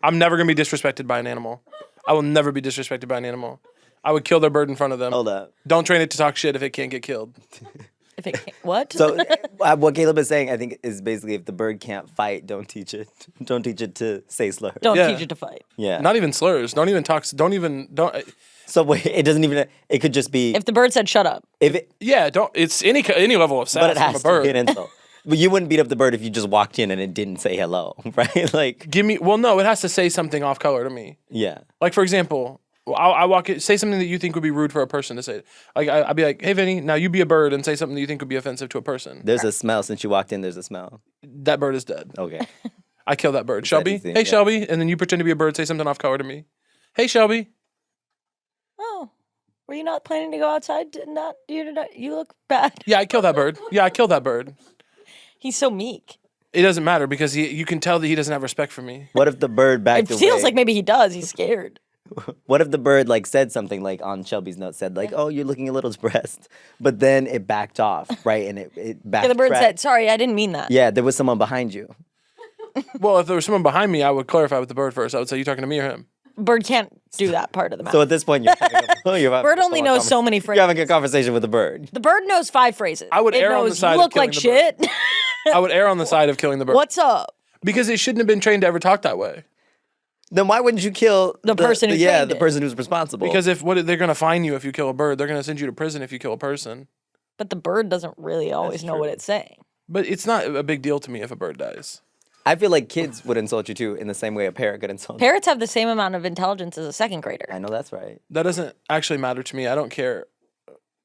I'm never going to be disrespected by an animal. I will never be disrespected by an animal. I would kill their bird in front of them.
Hold up.
Don't train it to talk shit if it can't get killed.
If it can't, what?
So what Caleb is saying, I think, is basically if the bird can't fight, don't teach it. Don't teach it to say slurs.
Don't
Yeah.
teach it to fight.
Yeah.
Not even slurs. Don't even talk. Don't.
So wait, it doesn't even. It could just be
If the bird said "shut up,"
if it,
Yeah. Don't. It's any level of sass
but it
from
has
a bird.
to be an insult. But you wouldn't beat up the bird if you just walked in and it didn't say hello, right? Like,
Give me. Well, no. It has to say something off color to me.
yeah.
Like for example, I walk in, say something that you think would be rude for a person to say. Like I'd be like, "Hey, Vinny, now you be a bird and say something that you think would be offensive to a person."
There's a smell since you walked in. There's a smell.
That bird is dead.
Okay.
I kill that bird.
that
Shelby.
easy,
Hey,
yeah.
Shelby. And then you pretend to be a bird. Say something off color to me. Hey, Shelby.
oh, were you not planning to go outside? You look bad.
Yeah, I kill that bird. Yeah, I kill that bird.
He's so meek.
It doesn't matter because you can tell that he doesn't have respect for me.
What if the bird
It
backed away?
feels like maybe he does. He's scared.
What if the bird like said something like on Shelby's note said like, "Oh, you're looking a little depressed," but then it backed off, right? And it backed.
Yeah, the bird said, "Sorry, I didn't mean that."
"Yeah, there was someone behind you."
Well, if there was someone behind me, I would clarify with the bird first. I would say, "You talking to me or him?"
Bird can't do that part of the mouth.
So at this point, you're having
Bird only knows so many
You're having
phrases.
a conversation with the bird.
The bird knows 5 phrases.
I would
it
err on the
knows,
side
you
of
look like
killing the
shit.
I would err on the side of killing the bird.
What's up?
Because it shouldn't have been trained to ever talk that way.
Then why wouldn't you kill
The person who
yeah,
trained
the
it?
person who's responsible?
Because they're going to fine you if you kill a bird. They're going to send you to prison if you kill a person.
But the bird doesn't really always know what it's saying.
But it's not a big deal to me if a bird dies.
I feel like kids would insult you too in the same way a parrot could insult you.
Parrots have the same amount of intelligence as a second grader.
I know that's right.
That doesn't actually matter to me. I don't care.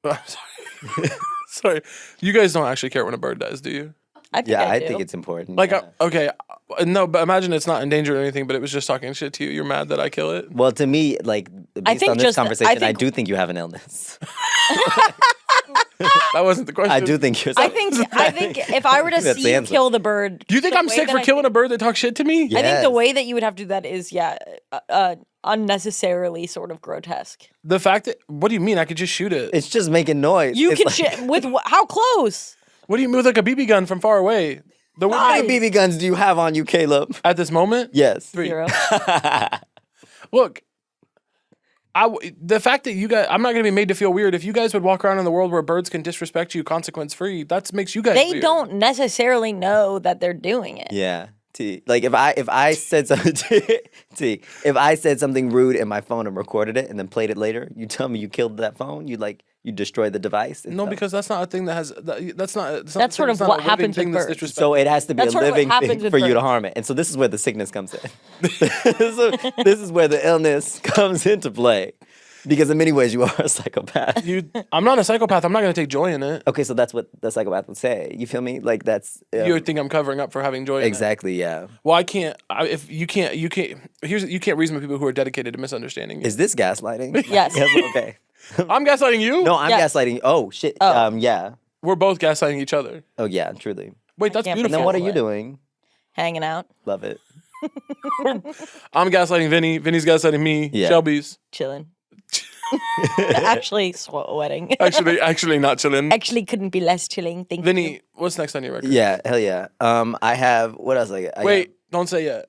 I'm sorry. Sorry. You guys don't actually care when a bird dies, do you?
I think
Yeah,
I
I
do.
think it's important.
Like,
yeah.
okay, no, but imagine it's not endangered or anything, but it was just talking shit to you. You're mad that I kill it?
Well, to me, like based
think
on this
just- I
conversation, I
think-
do think you have an illness.
That wasn't the question.
I do think you're.
I think if I were to
That's
see
the
you
answer.
kill the bird,
You think
the
I'm
way
sick
that
for
I
killing a
think-
bird that talks shit to me?
Yeah.
I think the
Yes.
way that you would have to do that is unnecessarily sort of grotesque.
The fact that, what do you mean? I could just shoot it.
It's just making noise.
You
It's
can
like,
with how close?
What do you mean with like a BB gun from far away? The
How many BB guns do you have on you, Caleb?
At this moment?
Yes.
3.
0.
Look, the fact that you guys, I'm not going to be made to feel weird. If you guys would walk around in the world where birds can disrespect you consequence free, that makes you guys
They
weird.
don't necessarily know that they're doing it.
Yeah. T. Like if I said something T. If I said something rude in my phone and recorded it and then played it later, you tell me you killed that phone. You destroyed the device.
No, because that's not a thing that has. That's not.
That's sort of what happens with birds.
So it has to be
That's
a
sort of what
living
happens
thing
with
for you to
birds.
harm it. And so this is where the sickness comes in. So this is where the illness comes into play. Because in many ways you are a psychopath.
I'm not a psychopath. I'm not going to take joy in it.
Okay, so that's what the psychopath would say. You feel me? Like that's
You think I'm covering up for having joy in it.
exactly, yeah.
Well, I can't. If you can't. You can't reason with people who are dedicated to misunderstanding you.
Is this gaslighting?
Yes.
Okay.
I'm gaslighting you.
No, I'm
Yes.
gaslighting. Oh shit.
Oh.
Yeah.
We're both gaslighting each other.
Oh yeah, truly.
Wait, that's
can't
beautiful.
And then what are you
Gaslit.
doing?
Hanging out,
Love it.
I'm gaslighting Vinny. Vinny's gaslighting me.
Yeah.
Shelby's
chilling. Actually, sweating.
actually not chilling.
Actually, couldn't be less chilling. Thank you.
Vinny, what's next on your record?
Yeah, hell yeah. I have what else I got?
Wait, don't say yet.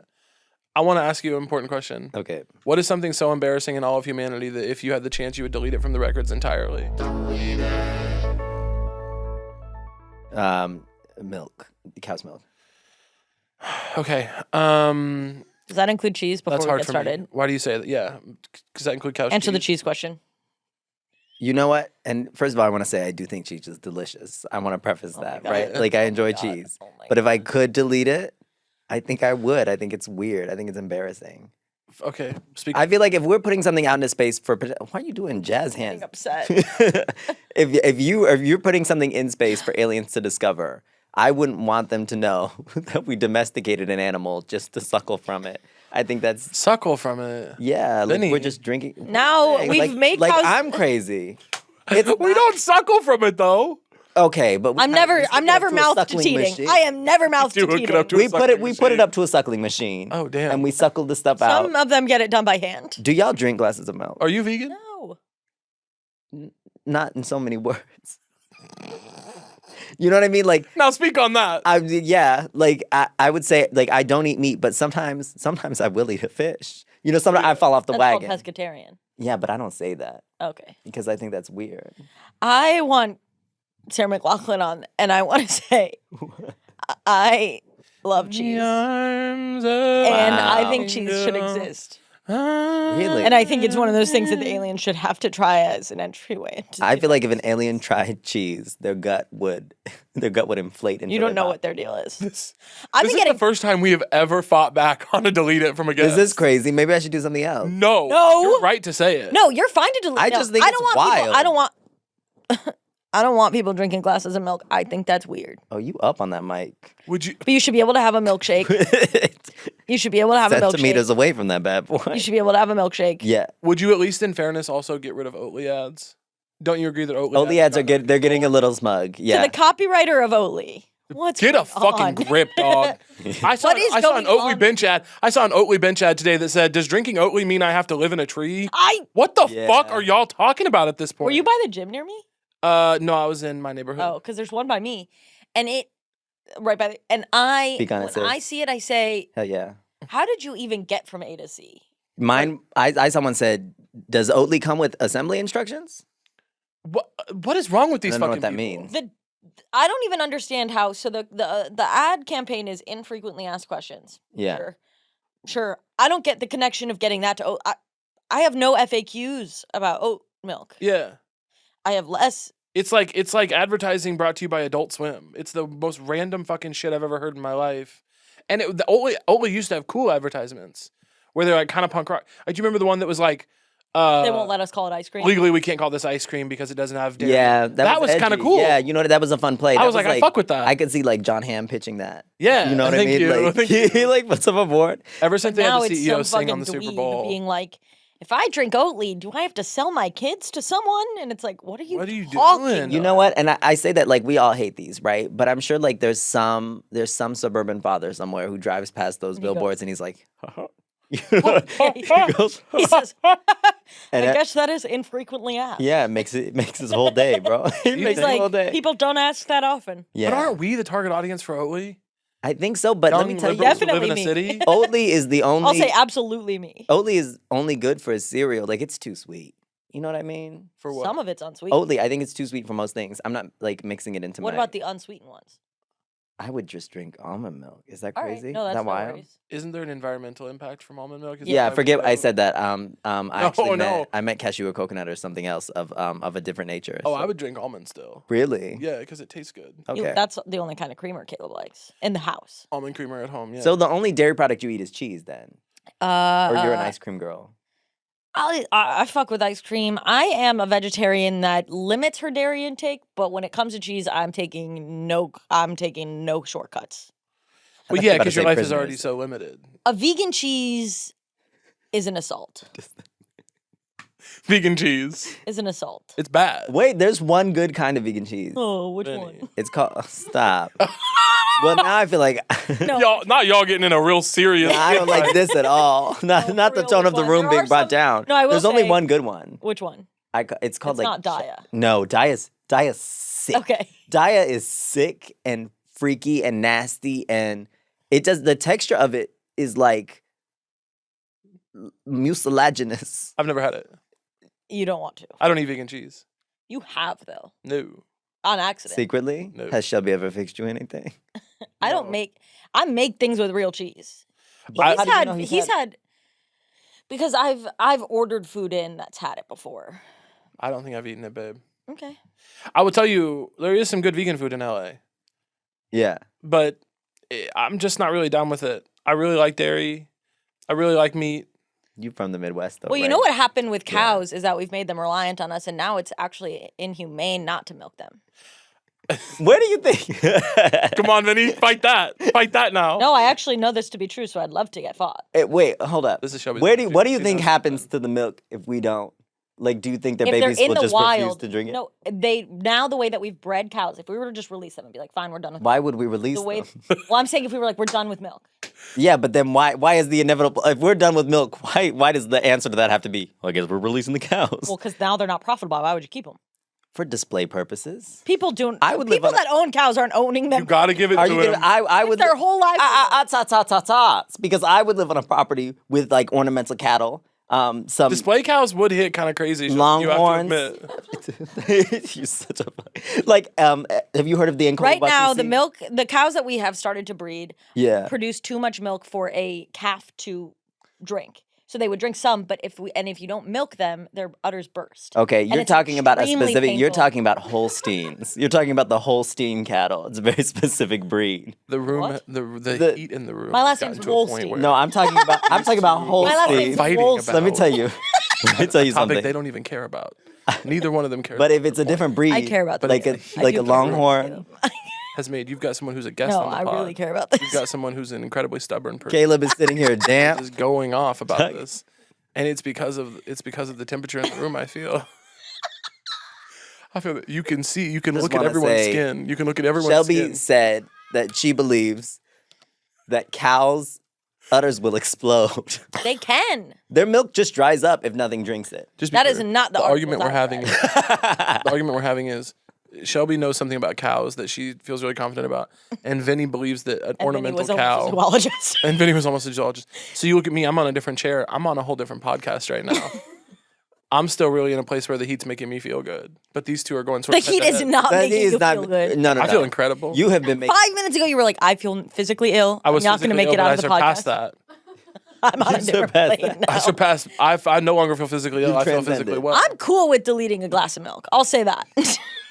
I want to ask you an important question.
Okay.
What is something so embarrassing in all of humanity that if you had the chance, you would delete it from the records entirely?
Milk. Cow's milk.
Okay.
Does that include cheese before
That's
we
hard
get
for
started?
me. Why do you say that? Yeah. Does that include couch
Answer the
cheese?
cheese question.
You know what? And first of all, I want to say I do think cheese is delicious. I want to preface that,
God.
right? Like I enjoy
God.
cheese.
Oh my
But if I could delete it, I think I would. I think it's weird. I think it's embarrassing.
Okay. Speak.
I feel like if we're putting something out into space for why are you doing jazz hands?
I'm upset.
if you're putting something in space for aliens to discover, I wouldn't want them to know that we domesticated an animal just to suckle from it. I think that's
Suckle from it.
yeah, like
Vinny.
we're just drinking.
Now
Hey,
we've
like,
made
like
cows.
I'm crazy.
We don't suckle from it though.
Okay, but we
I'm
kinda
never.
just
I'm
hook it up
never
to a
mouth to
suckling
teating.
machine.
I am never mouth
do
to
hook it up to
teating.
a
We
suckling
put it
machine.
up to a suckling machine.
Oh, damn.
And we suckled the stuff out.
Some of them get it done by hand.
Do y'all drink glasses of milk?
Are you vegan?
No.
Not in so many words. You know what I mean? Like
Now speak on that.
yeah, like I would say like I don't eat meat, but sometimes I will eat a fish. You know, sometimes I fall off the
That's
wagon.
called pescatarian.
Yeah, but I don't say that
Okay.
because I think that's weird.
I want Sarah McLachlan on, and I want to say I love cheese, and I think cheese should exist.
Really?
And I think it's one of those things that the aliens should have to try as an entryway. Into
I
the
feel like if an
universe.
alien tried cheese, their gut would inflate. Into
You don't
their
know
body.
what their deal is.
This
I've been
is
getting
the first time we have ever fought back on a delete it from a guest.
Is this crazy? Maybe I should do something else.
No.
No.
You're right to say it.
no. You're fine to delete.
I
no,
just think
I
it's
don't want people. I
wild.
don't want. I don't want people drinking glasses of milk. I think that's weird.
Oh, you up on that mic?
Would you?
But you should be able to have a milkshake. You should be able to have a milkshake.
Centimeters away from that bad boy.
You should be able to have a milkshake.
Yeah.
Would you at least, in fairness, also get rid of Oatly ads? Don't you agree that Oatly?
Oatly ads are
gotten
good. They're getting a little smug. Yeah.
To the copywriter of Oatly. What's
Get a
going
fucking
on?
grip, dog. I saw
What is
I saw an
going
Oatly
on?
bench ad. I saw an Oatly bench ad today that said, "Does drinking Oatly mean I have to live in a tree?" What the
Yeah.
fuck are y'all talking about at this point?
Were you by the gym near me?
No, I was in my neighborhood.
Oh, because there's one by me, and it right by the and I
Speak on it,
when
sis.
I see it, I say,
Hell yeah.
how did you even get from A to C?
Mine. I someone said, does Oatly come with assembly instructions?
What is wrong with these
I don't know
fucking
what that
people?
means.
I don't even understand how. So the ad campaign is infrequently asked questions.
Yeah.
Sure. I don't get the connection of getting that to oat. I have no FAQs about oat milk.
Yeah.
I have less.
It's like advertising brought to you by Adult Swim. It's the most random fucking shit I've ever heard in my life. And the Oatly used to have cool advertisements where they're like kind of punk rock. Like, do you remember the one that was like,
They won't let us call it ice cream.
Legally, we can't call this ice cream because it doesn't have dairy.
Yeah,
that was kind of
edgy.
cool.
Yeah, you know that was a fun play.
I
That
was like, I fuck with that.
I could see like John Hamm pitching that.
Yeah,
you know what I
thank
mean.
you,
Like,
thank you.
he like puts up a board.
Ever since they
now
had the
it's
CEO
some
sing on
fucking
the Super
dweeb
Bowl,
being like, if I drink Oatly, do I have to sell my kids to someone? And it's like, what are you talking
doing?
You know what? And I say that like we all hate these, right? But I'm sure like there's some suburban father somewhere who drives past those billboards and he's like, you know, he goes,
He says, I
and
guess that is infrequently asked.
yeah, it makes his whole day, bro. It
He's
makes
He's
his whole
like,
day.
people don't ask that often.
Yeah,
but aren't we the target audience for Oatly?
I think so. But let me
Young
tell you,
liberals who live in a
Definitely me.
city.
Oatly is the only.
I'll say absolutely me.
Oatly is only good for a cereal. Like it's too sweet. You know what I mean?
For what?
Some of it's unsweet.
Oatly, I think it's too sweet for most things. I'm not like mixing it into
What
my.
about the unsweetened ones?
I would just drink almond milk. Is that
All right,
crazy?
no, that's
is that
no
wild?
worries.
Isn't there an environmental impact from almond milk? Is that
Yeah,
why we
forget I
don't-
said that. I actually
no.
I meant cashew or coconut or something else of a different nature.
Oh,
so-
I would drink almond still.
really.
Yeah, because it tastes good.
Okay.
That's the only kind of creamer Caleb likes in the house.
Almond creamer at home. Yeah.
So the only dairy product you eat is cheese, then, or you're an ice cream girl.
I fuck with ice cream. I am a vegetarian that limits her dairy intake, but when it comes to cheese, I'm taking no shortcuts.
well,
thought you
yeah,
were about to
because your
say
life is already
prisoners.
so limited.
A vegan cheese is an assault.
Vegan cheese.
Is an assault.
It's bad.
Wait, there's one good kind of vegan cheese.
Oh, which
Vinny.
one?
It's called. Stop. Well, now I feel like
No.
Y'all getting in a real serious.
I don't like this at all. Not
for
the
real,
tone
which
of the
one?
room
There
being
are
brought
some-
down.
No, I will
There's only
say-
one good one.
Which one?
It's called
It's
like
not Daya.
No, Daya's sick.
Okay.
Daya is sick and freaky and nasty, and it does the texture of it is like mucilaginous.
I've never had it.
You don't want to.
I don't eat vegan cheese.
You have though,
No.
on accident.
Secretly,
No.
has Shelby ever fixed you anything?
I don't make. I make things with real cheese.
I-
He's had. He's had. Because I've ordered food in that's had it before.
I don't think I've eaten it, babe.
Okay.
I will tell you, there is some good vegan food in LA,
Yeah.
but I'm just not really down with it. I really like dairy. I really like meat.
You from the Midwest, though.
Well, you
right?
know what happened with cows is that we've made them reliant on us, and now it's actually inhumane not to milk them.
Where do you think?
Come on, Vinny, fight that. Fight that now.
No, I actually know this to be true, so I'd love to get fought.
Wait, hold up.
This is Shelby's
What do you
she's
think
not
happens to the milk if we don't? Like, do you think their
If they're
babies
in
will
the
just refuse
wild,
to drink it?
no, now the way that we've bred cows, if we were to just release them and be like, fine, we're done with
Why would we release
the way.
them?
Well, I'm saying if we were like, we're done with milk.
Yeah, but then why is the inevitable? If we're done with milk, why does the answer to that have to be? Well, I guess we're releasing the cows
Well, because now they're not profitable. Why would you keep them?
for display purposes.
People don't.
I would live
people
on a-
that own cows aren't owning them.
You gotta give it
Are
to
you
him.
gonna, I would
their whole life.
because I would live on a property with like ornamental cattle, some
Display cows would hit kind of crazy. You have to
longhorns.
admit.
You're such a like. Have you heard of the Encode
Right now,
Washington?
the cows that we have started to breed
Yeah.
produce too much milk for a calf to drink. So they would drink some, but if you don't milk them, their udders burst.
Okay,
And
you're
it's
talking about a
extremely
specific. You're
painful.
talking about Holsteins. You're talking about the Holstein cattle. It's a very specific breed.
The room,
What?
the heat in the room.
My
has
last
gotten
name's
to a point
Wolstein.
where
No, I'm talking about. I'm talking about
My last
Holstein.
name's
Fighting
Wolstein.
about
Let me tell you. Let me tell you
topic
something.
they don't even care about. Neither one of them cares.
But
about
if it's
the
a different breed,
I care about
like
this.
a like
do
a
care about
longhorn.
has made. You've got someone who's a guest
No,
on the
I
pod.
really care about this.
You've got someone who's an incredibly stubborn person.
Caleb is sitting here damp.
Just going off about this, and it's because of the temperature in the room. I feel. I feel that you can see. You can
Just
look at
wanna
everyone's
say,
skin. You can look at everyone's
Shelby
skin.
said that she believes that cows' udders will explode.
They can.
Their milk just dries up if nothing drinks it.
Just be
That is
clear,
not the
argument we're
articles
having. The argument we're having is Shelby knows something about cows that she feels really confident about, and Vinny believes that an
And then he
ornamental
was a
cow.
zoologist.
And Vinny was almost a zoologist. So you look at me, I'm on a different chair. I'm on a whole different podcast right now. I'm still really in a place where the heat's making me feel good. But these two are going sort
The
of
heat is
head-to-head.
not
That
making
is
you
not.
feel good.
No.
I feel incredible.
You have been making.
5 minutes ago, you were like, I feel physically ill.
I was
I'm not going to
physically
make it
ill,
out
but
of the
I
podcast.
surpassed that.
I'm on a different
surpassed
plane
that.
now.
I surpassed. I no longer feel physically ill.
You
I feel
transcended.
physically well.
I'm cool with deleting a glass of milk. I'll say that.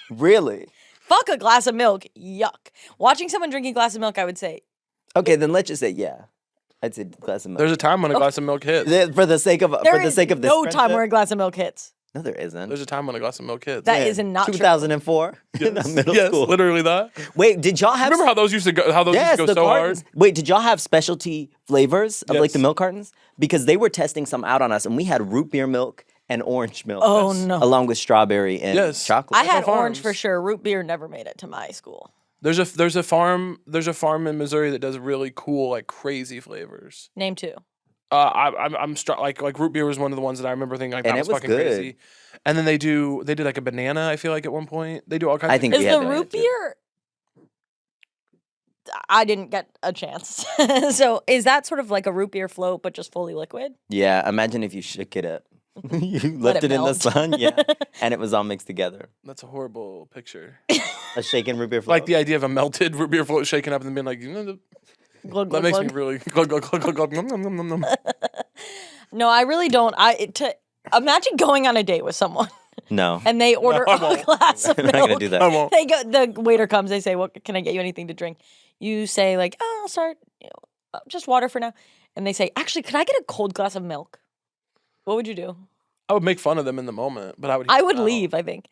Really?
Fuck a glass of milk. Yuck. Watching someone drinking a glass of milk, I would say,
Okay, then let's just say yeah. I'd say glass of milk.
There's a time when a glass of milk hits.
For the sake of
There
this
is no time
friendship?
where a glass of milk hits.
No, there isn't.
There's a time when a glass of milk hits.
That isn't not true.
2004 in middle
yes,
school.
literally that.
Wait, did y'all have?
Remember how those used to go? How those
yes,
used to
the
go so
cartons.
hard?
Wait, did y'all have specialty flavors of like
Yes.
the milk cartons? Because they were testing some out on us, and we had root beer milk and orange milk.
Oh, no.
Along with strawberry and
Yes.
chocolate.
I had
Farms.
orange for sure. Root beer never made it to my school.
There's a farm in Missouri that does really cool like crazy flavors.
Name 2.
I'm like root beer was one of the ones that I remember thinking like
And
that
it
was
was
fucking
good.
crazy. And then they did like a banana. I feel like at one point they do all kinds.
I
of
think
Is
we had
the
banana
root
too.
beer? I didn't get a chance. So is that sort of like a root beer float, but just fully liquid?
Yeah, imagine if you shook it up. You
Let
left
it
it in the
melt.
sun, yeah, and it was all mixed together.
That's a horrible picture.
A shaken root beer float.
Like the idea of a melted root beer float shaken up and then being like,
Glug,
that
glug,
makes
glug.
me really glug, glug, glug, glug, glug, nom, nom, nom, nom, nom.
No, I really don't. Imagine going on a date with someone
no.
and they order
I
a
won't.
glass of
I'm
milk.
not gonna do that.
I won't.
They go. The waiter comes. They say, "What can I get you anything to drink?" You say like, "Oh, sorry, just water for now." And they say, "Actually, could I get a cold glass of milk?" What would you do?
I would make fun of them in the moment, but I would.
I would
no.
leave. I think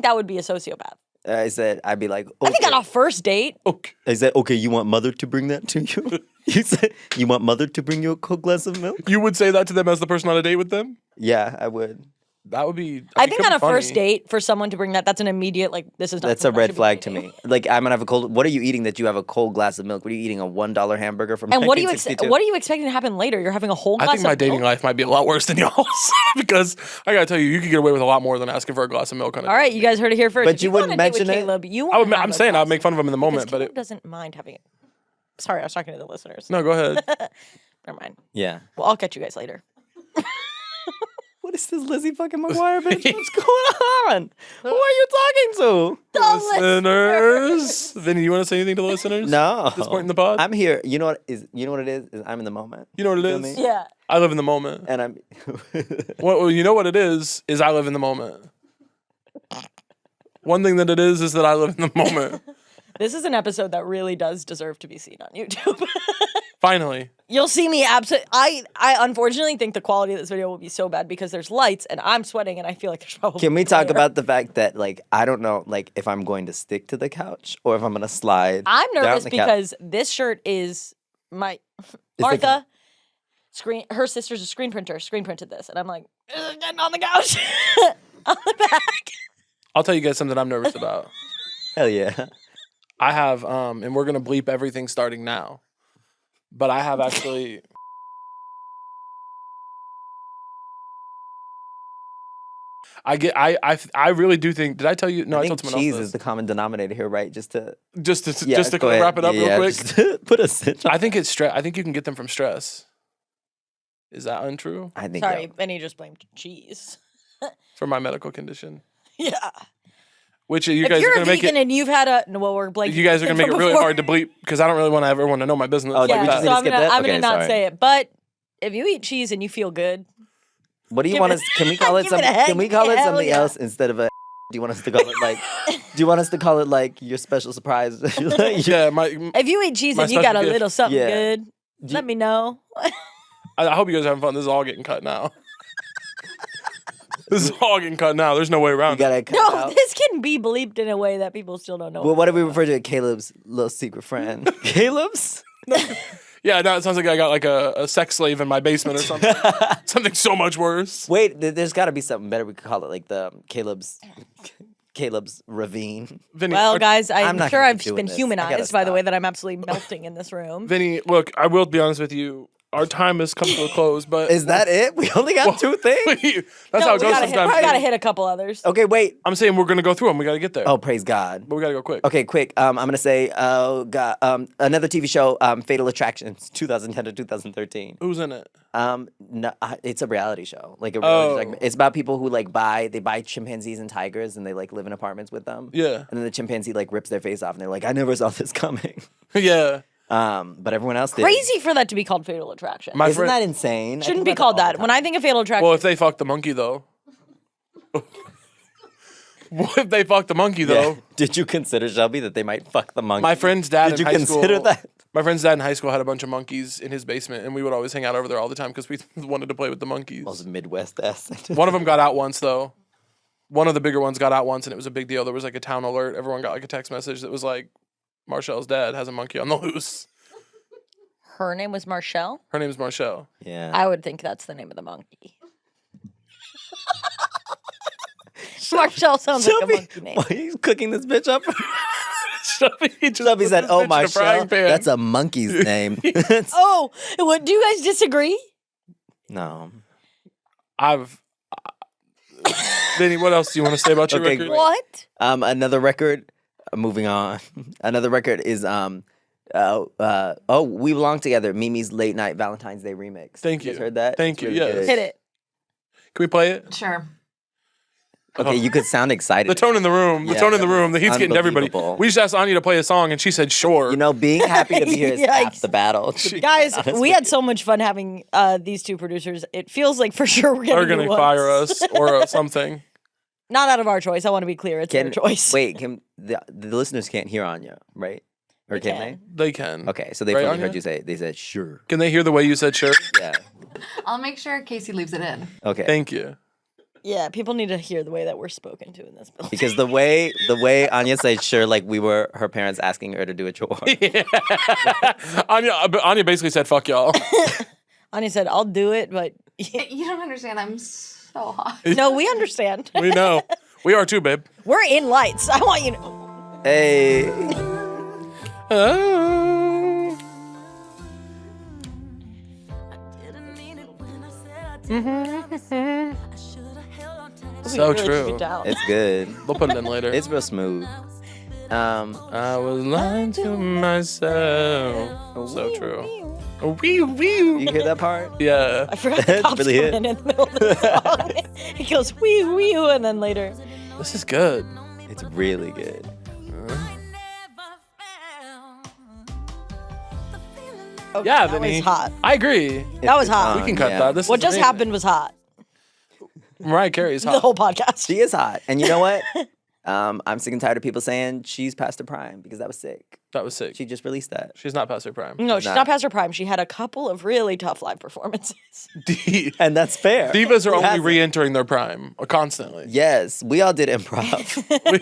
that would be a sociopath.
I'd be like, okay.
I think on a first date,
Okay.
I said, okay, you want mother to bring that to you? You said, you want mother to bring you a cold glass of milk?
You would say that to them as the person on a date with them?
Yeah, I would.
That would be.
I think on a first date for someone to bring that's an immediate like this is not.
That's a
something I
red
should be
flag to
eating.
me. Like, I'm gonna have a cold. What are you eating that you have a cold glass of milk? What are you eating? A $1 hamburger from?
And what do you
1962?
what are you expecting to happen later? You're having a whole glass
I think my
of
dating
milk?
life might be a lot worse than y'all's because I gotta tell you, you could get away with a lot more than asking for a glass of milk on a
All right, you guys heard it here first.
But
If
you
go on
wouldn't
a date with
mention it?
Caleb, you
I would.
wanna have
I'm
a
saying I'd
glass
make fun of him in the
because
moment, but
Caleb
it,
doesn't mind having it. Sorry, I was talking to the listeners.
no, go ahead.
Never mind.
Yeah.
Well, I'll catch you guys later.
What is this Lizzie fucking McGuire bitch? What's going on? Who are you talking to?
Listeners, Vinny, you want to say anything to the listeners?
No.
At this point in the pod,
I'm here. You know what it is? Is I'm in the moment.
you know what it
Feel
is.
me?
Yeah.
I live in the moment.
And I'm
Well, you know what it is I live in the moment. One thing that it is that I live in the moment.
This is an episode that really does deserve to be seen on YouTube.
Finally.
You'll see me I unfortunately think the quality of this video will be so bad because there's lights and I'm sweating and I feel like there's probably
Can we talk
glare.
about the fact that like I don't know like if I'm going to stick to the couch or if I'm gonna slide?
I'm
down
nervous
the couch?
because this shirt is my Martha her sister's a screen printed this and I'm like getting on the couch on the back.
I'll tell you guys something I'm nervous about.
Hell yeah.
I have, and we're gonna bleep everything starting now. But I have actually. I really do think. Did I tell you? No, I,
I
told
think
someone
cheese
else.
is the common denominator here, right? Just to
Just to
go ahead.
wrap it up
Yeah,
real quick.
just to put a cinch on.
I think it's stress. I think you can get them from stress. Is that untrue?
I think
Sorry,
yeah.
Benny just blamed cheese.
For my medical condition,
Yeah.
which you
If
guys are
you're a
gonna make
vegan
it.
and you've had a we're blanking.
You guys are gonna make it
from
really
before.
hard to bleep because I don't really want everyone to know my business.
Oh,
like
did we
Yeah,
just
that.
need
so
to skip that?
I'm gonna
Okay,
not
sorry.
say it. But if you eat cheese and you feel good,
What do you
Give
want
it-
us? Can we call it
give it a
something?
heck
Can we call it
hell
something
yeah.
else instead of a? Do you want us to call it like? Do you want us to call it like your special surprise? Like,
Yeah,
if you eat cheese
My
and you got
special
a
gift.
little something
Yeah.
good, let me know.
I hope you guys are having fun. This is all getting cut now. This is all getting cut now. There's no way
You
around it.
gotta cut
No,
out.
this can be bleeped in a way that people still don't know.
Well, what do we refer to Caleb's little secret friend? Caleb's?
Yeah, no, it sounds like I got like a sex slave in my basement or something. Something so much worse.
Wait, there's got to be something better. We could call it like the Caleb's ravine.
Vinny,
Well, guys,
I'm
I'm
not
sure
gonna
I've
keep doing
been
this. I gotta
humanized by the
stop.
way that I'm absolutely melting in this room.
Vinny, look, I will be honest with you. Our time has come to a close, but
Is that it? We only got two things.
that's how it
we
goes
gotta
sometimes.
we gotta hit a couple others.
Okay, wait.
I'm saying we're gonna go through them. We gotta get there.
Oh, praise God.
But we gotta go quick.
Okay, quick. I'm gonna say, oh God, another TV show, Fatal Attractions, 2010 to 2013.
Who's in it?
No, it's a reality show. Like a reality
Oh.
segment. It's about people who like buy chimpanzees and tigers, and they like live in apartments with them.
Yeah.
And then the chimpanzee like rips their face off, and they're like, I never saw this coming.
Yeah.
But everyone else did.
Crazy for that to be called Fatal Attraction.
My
Isn't
friend.
that insane? I
Shouldn't
think
be
about
called
all
that.
the
When
time.
I think of Fatal Attraction,
Well, if they fuck the monkey though. What if they fuck the monkey though?
Yeah. Did you consider, Shelby, that they might fuck the monkey?
My friend's dad
Did
in
you
high
consider
school.
that?
My friend's dad in high school had a bunch of monkeys in his basement, and we would always hang out over there all the time because we wanted to play with the monkeys.
That was a Midwest accent.
One of them got out once, though. One of the bigger ones got out once, and it was a big deal. There was like a town alert. Everyone got like a text message that was like, Marshall's dad has a monkey on the loose.
Her name was Marshall?
Her name is Marshall.
Yeah.
I would think that's the name of the monkey. Marshall sounds like a monkey name.
Why are you cooking this bitch up?
Shelby
Shelby said, "Oh,
my
Marshall, that's a monkey's name."
Oh, what? Do you guys disagree?
No.
Vinny, what else do you want to say about your
Okay,
record?
great.
What?
Another record. Moving on. Another record is We Belong Together, Mimi's Late Night Valentine's Day remix.
Thank
You
you.
guys heard that?
Thank you,
It's really
yes.
good.
Hit it.
Can we play it?
Sure.
Okay, you could sound excited.
The tone in the room. The
Yeah,
tone in the room. The heat's getting to everybody.
unbelievable.
We just asked Anya to play a song, and she said, sure.
You know, being happy to be here is half
Yikes.
the battle.
Guys,
Honest
we
with
had
you.
so much fun having these two producers. It feels like for sure we're
They're
going
going to fire us or something.
Not out of our choice. I want to be clear. It's their choice.
Wait, the listeners can't hear Anya, right? Or
They
can
can.
They can.
they? Okay, so they
Right,
probably
Anya?
heard you say it. They said sure.
Can they hear the way you said sure?
Yeah.
I'll make sure Casey leaves it in.
Okay.
Thank you.
Yeah, people need to hear the way that we're spoken to in this building.
Because the way Anya said sure, like we were her parents asking her to do a chore.
Anya basically said, fuck y'all.
Anya said, I'll do it, but
You don't understand. I'm so hot.
no, we understand.
We know. We are too, babe.
We're in lights. I want you to.
Hey.
Oh. So
Really
true.
keep it down.
It's good.
We'll put it in later.
It's real smooth.
I was lying to myself. So true. Wee wee.
You hear that part?
Yeah.
I forgot the
That's
cops
really
coming in the middle of the song. He goes wee wee, and then later.
This is good.
It's really good.
Okay,
Yeah,
that
Vinny.
was hot.
I agree.
That was hot.
We can cut that. This
What
is
just
amazing.
happened was hot.
Mariah Carey's
The
hot.
whole podcast.
She is hot. And you know what? I'm sick and tired of people saying she's past her prime because that was sick.
That was sick.
She just released that.
She's not past her prime.
No, she's
not.
not past her prime. She had a couple of really tough live performances.
And that's fair.
Divas are
Who
only
hasn't?
re-entering their prime constantly.
Yes, we all did improv.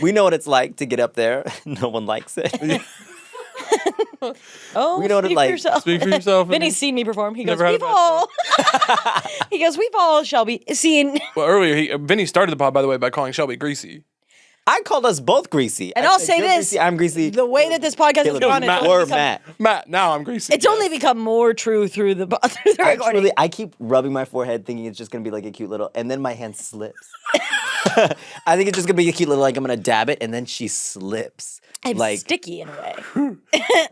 We know what it's like to get up there. No one likes it.
Oh,
We know what it
speak
like.
for yourself.
Speak for yourself.
Vinny's seen me perform. He goes,
Never had
we've
a bad
all. He goes, we've all, Shelby, seen.
Well, earlier, Vinny started the pod, by the way, by calling Shelby greasy.
I called us both greasy.
And
I
I'll
said,
say
"You're
this,
greasy, I'm greasy.
The way that this podcast has
Caleb
gone,
is
it's
Matt.
only
Or
become-
Matt.
Matt, now I'm greasy.
It's only become more true through the recording.
Actually, I keep rubbing my forehead thinking it's just gonna be like a cute little, and then my hand slips. I think it's just gonna be a cute little, like I'm gonna dab it, and then she slips.
I'm
like,
sticky in a way.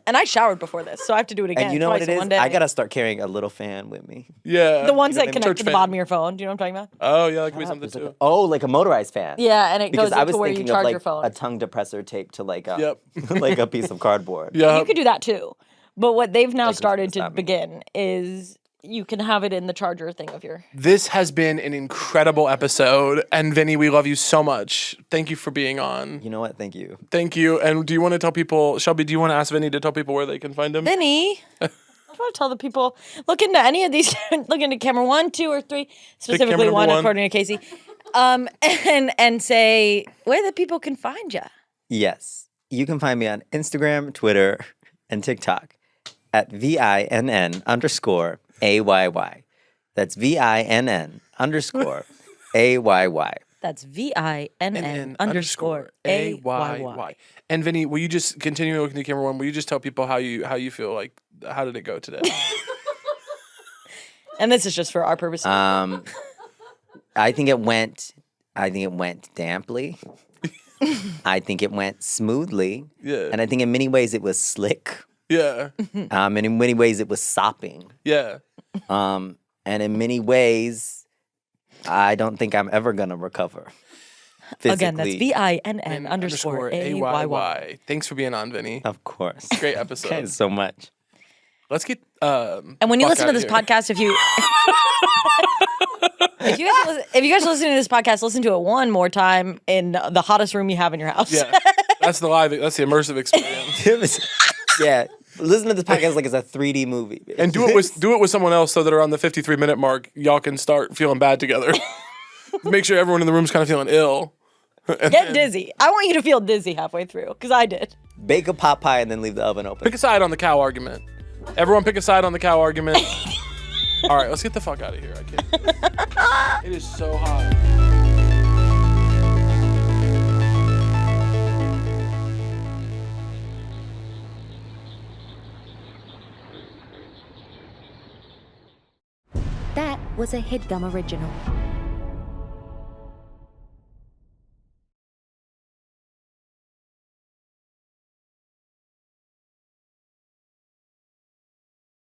And I showered before this, so I have to do it again.
and you know what
twice
it
in
is?
one day.
I gotta start carrying a little fan with me.
Yeah.
the ones
You know
that
what I mean?
connect to the
Church
bottom
fan.
of your phone. Do you know what I'm talking about?
Oh, yeah, that could be something
It's like
too.
like a motorized fan.
Yeah, and it
Because
goes
I was
into where you
thinking of
charge
like
your phone.
a tongue depressor taped to like a
Yep.
like a piece of cardboard.
Yeah.
You could do that too. But what they've now
Like, who's
started to
gonna stop me?
begin is you can have it in the charger thing of your.
This has been an incredible episode. And Vinny, we love you so much. Thank you for being on.
You know what? Thank you.
Thank you. And do you want to tell people, Shelby, do you want to ask Vinny to tell people where they can find him?
Vinny, I want to tell the people, look into any of these, look into camera 1, 2, or 3, specifically
camera number
one,
one.
according to Casey, and say where the people can find you.
Yes. You can find me on Instagram, Twitter, and TikTok at VINN_AYY. That's VINN_AYY.
That's VINN_AYY.
And Vinny, will you just continue looking to camera 1? Will you just tell people how you feel like, how did it go today?
And this is just for our purposes.
I think it went damply. I think it went smoothly.
Yeah.
And I think in many ways it was slick.
Yeah.
And in many ways it was sopping.
Yeah.
And in many ways, I don't think I'm ever gonna recover.
Again, that's
Physically.
VINN_AYY.
Thanks for being on, Vinny.
Of course.
Great episode.
Thanks so much.
Let's get
And when you
fuck
listen to
outta
this
here.
podcast, if you if you guys are listening to this podcast, listen to it one more time in the hottest room you have in your house.
Yeah. That's the immersive experience.
Yeah. Listen to this podcast like it's a 3D movie. Bitch.
And do it with someone else so that around the 53-minute mark, y'all can start feeling bad together. Make sure everyone in the room's kind of feeling ill.
Get dizzy. I want you to feel dizzy halfway through, because I did.
Bake a pot pie and then leave the oven open.
Pick a side on the cow argument. Everyone pick a side on the cow argument. All right, let's get the fuck out of here. I can't. It is so hot.
That was a Headgum original.